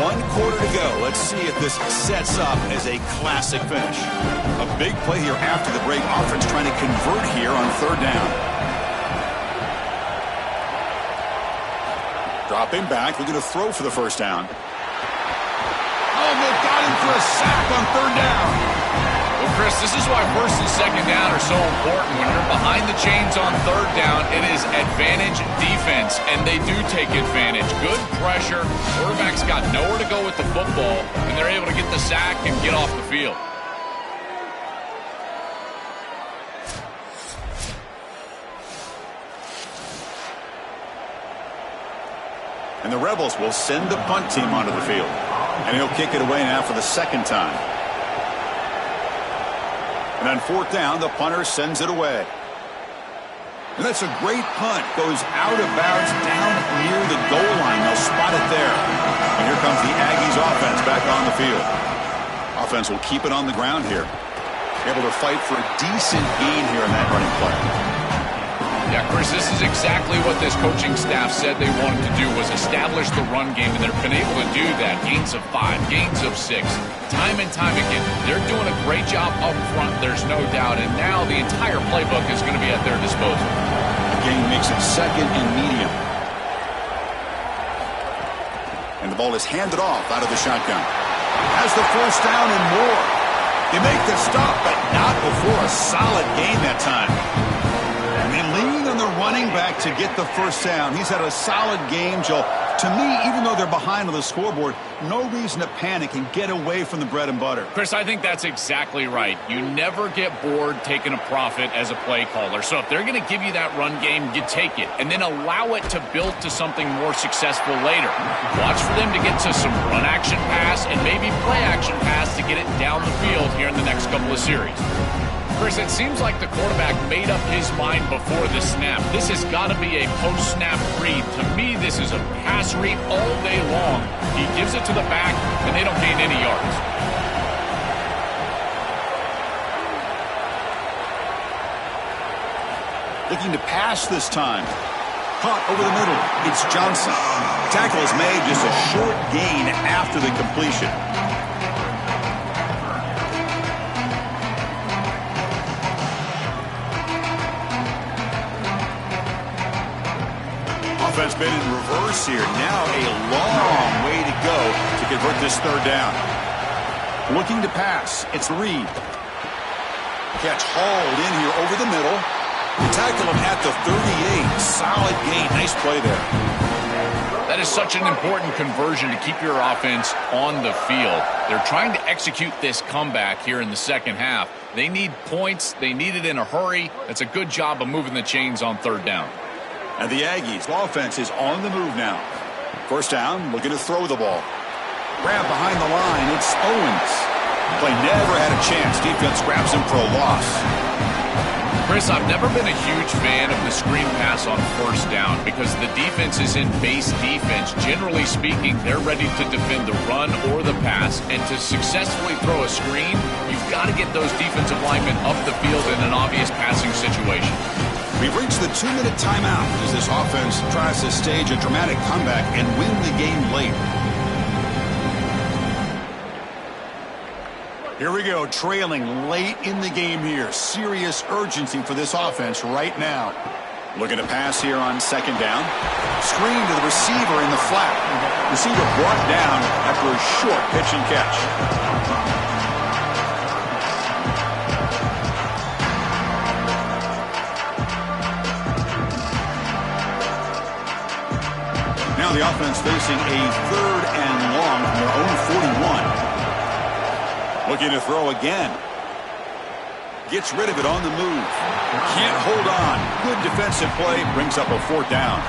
One quarter to go. Let's see if this sets up as a classic finish. A big play here after the break. Offense trying to convert here on 3rd down. Dropping back, looking to throw for the first down. Oh, they've got him for a sack on 3rd down. Well, Chris, this is why 1st and 2nd down are so important. When you're behind the chains on 3rd down, it is advantage defense, and they do take advantage. Good pressure. Quarterback's got nowhere to go with the football, and they're able to get the sack and get off the field. And the Rebels will send the punt team onto the field. And he'll kick it away now for the 2nd time. And on 4th down, the punter sends it away. And that's a great punt. Goes out of bounds down near the goal line. They'll spot it there. And here comes the Aggies offense back on the field. Offense will keep it on the ground here. Able to fight for a decent gain here in that running play. Yeah, Chris, this is exactly what this coaching staff said they wanted to do, was establish the run game, and they've been able to do that. Gains of 5, gains of 6, time and time again. They're doing a great job up front, there's no doubt, and now the entire playbook is going to be at their disposal. The game makes it 2nd and medium. And the ball is handed off out of the shotgun. Has the first down and more. They make the stop, but not before a solid gain that time. And they lean on the running back to get the first down. He's had a solid game, Joel. To me, even though they're behind on the scoreboard, no reason to panic and get away from the bread and butter. Chris, I think that's exactly right. You never get bored taking a profit as a play caller. So if they're going to give you that run game, you take it. And then allow it to build to something more successful later. Watch for them to get to some run action pass and maybe play action pass to get it down the field here in the next couple of series. Chris, it seems like the quarterback made up his mind before the snap. This has got to be a post-snap read. To me, this is a pass read all day long. He gives it to the back, and they don't gain any yards. Looking to pass this time. Caught over the middle. It's Johnson. Tackle is made, just a short gain after the completion. Offense been in reverse here. Now a long way to go to convert this third down. Looking to pass. It's Reed. Catch hauled in here over the middle. Tackle him at the 38. Solid gain. Nice play there. That is such an important conversion to keep your offense on the field. They're trying to execute this comeback here in the second half. They need points. They need it in a hurry. That's a good job of moving the chains on third down. And the Aggies offense is on the move now. First down, looking to throw the ball. Grab behind the line. It's Owens. Play never had a chance. Defense grabs him for a loss. Chris, I've never been a huge fan of the screen pass on first down because the defense is in base defense. Generally speaking, they're ready to defend the run or the pass. And to successfully throw a screen, you've got to get those defensive linemen up the field in an obvious passing situation. We've reached the 2-minute timeout as this offense tries to stage a dramatic comeback and win the game late. Here we go, trailing late in the game here. Serious urgency for this offense right now. Looking to pass here on second down. Screen to the receiver in the flat. Receiver brought down after a short pitch and catch. Now the offense facing a 3rd and long from their own 41. Looking to throw again. Gets rid of it on the move. Can't hold on. Good defensive play. Brings up a 4th down.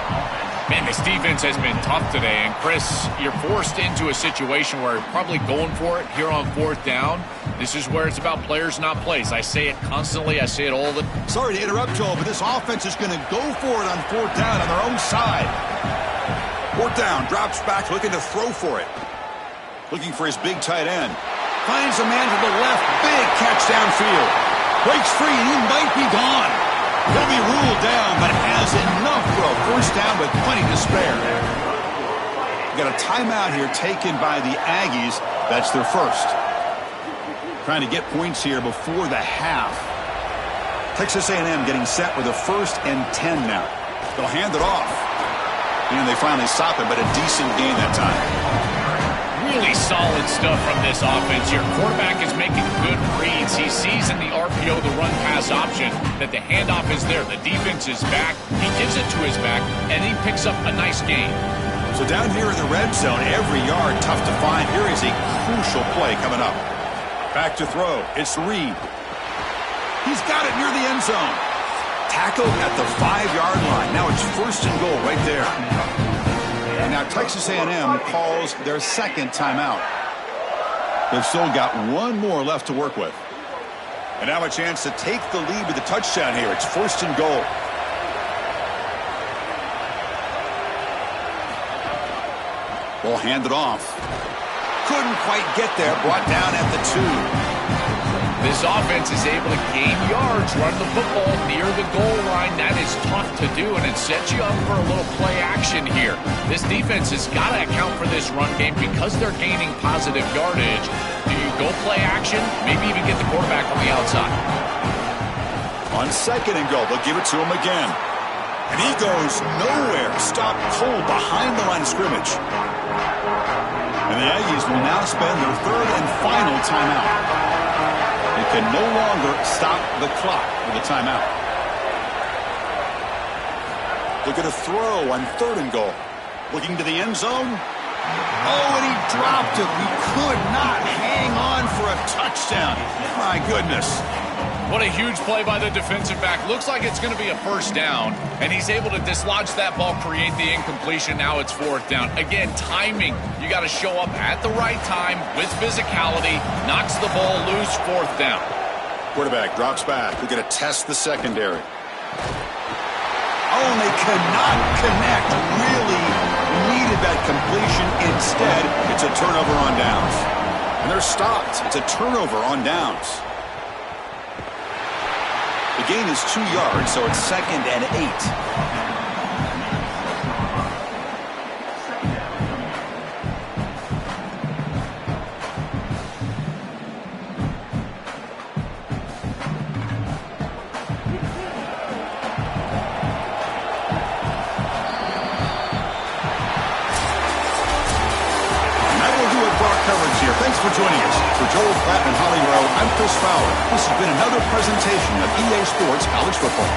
Man, this defense has been tough today. And, Chris, you're forced into a situation where you're probably going for it here on 4th down. This is where it's about players, not plays. I say it constantly. I say it all the time. Sorry to interrupt, Joel, but this offense is going to go for it on 4th down on their own side. 4th down. Drops back, looking to throw for it. Looking for his big tight end. Finds a man to the left. Big catch downfield. Breaks free, and he might be gone. He'll be ruled down, but has enough for a 1st down with plenty to spare. Got a timeout here taken by the Aggies. That's their first. Trying to get points here before the half. Texas A&M getting set with a 1st and 10 now. They'll hand it off. And they finally stop it, but a decent gain that time. Really solid stuff from this offense. Your quarterback is making good reads. He sees in the RPO the run-pass option that the handoff is there. The defense is back. He gives it to his back, and he picks up a nice gain. So down here in the red zone, every yard tough to find. Here is a crucial play coming up. Back to throw. It's Reed. He's got it near the end zone. Tackled at the 5-yard line. Now it's 1st and goal right there. And now Texas A&M calls their 2nd timeout. They've still got one more left to work with. And now a chance to take the lead with a touchdown here. It's 1st and goal. Ball handed off. Couldn't quite get there. Brought down at the 2. This offense is able to gain yards, run the football near the goal line. That is tough to do, and it sets you up for a little play action here. This defense has got to account for this run game because they're gaining positive yardage. Do you go play action? Maybe even get the quarterback on the outside. On 2nd and goal, they'll give it to him again. And he goes nowhere. Stopped cold behind the line of scrimmage. And the Aggies will now spend their 3rd and final timeout. They can no longer stop the clock with a timeout. Look at a throw on 3rd and goal. Looking to the end zone. Oh, and he dropped it. He could not hang on for a touchdown. My goodness. What a huge play by the defensive back. Looks like it's going to be a 1st down, and he's able to dislodge that ball, create the incompletion. Now it's 4th down. Again, timing. You got to show up at the right time with physicality. Knocks the ball loose, 4th down. Quarterback drops back. We're going to test the secondary. Oh, and they cannot connect. Really needed that completion. Instead, it's a turnover on downs. And they're stopped. It's a turnover on downs. The gain is 2 yards, so it's 2nd and 8. Thanks for joining us. For Joel Platt and Holly Rowe, I'm Chris Fowler. This has been another presentation of EA Sports College Football.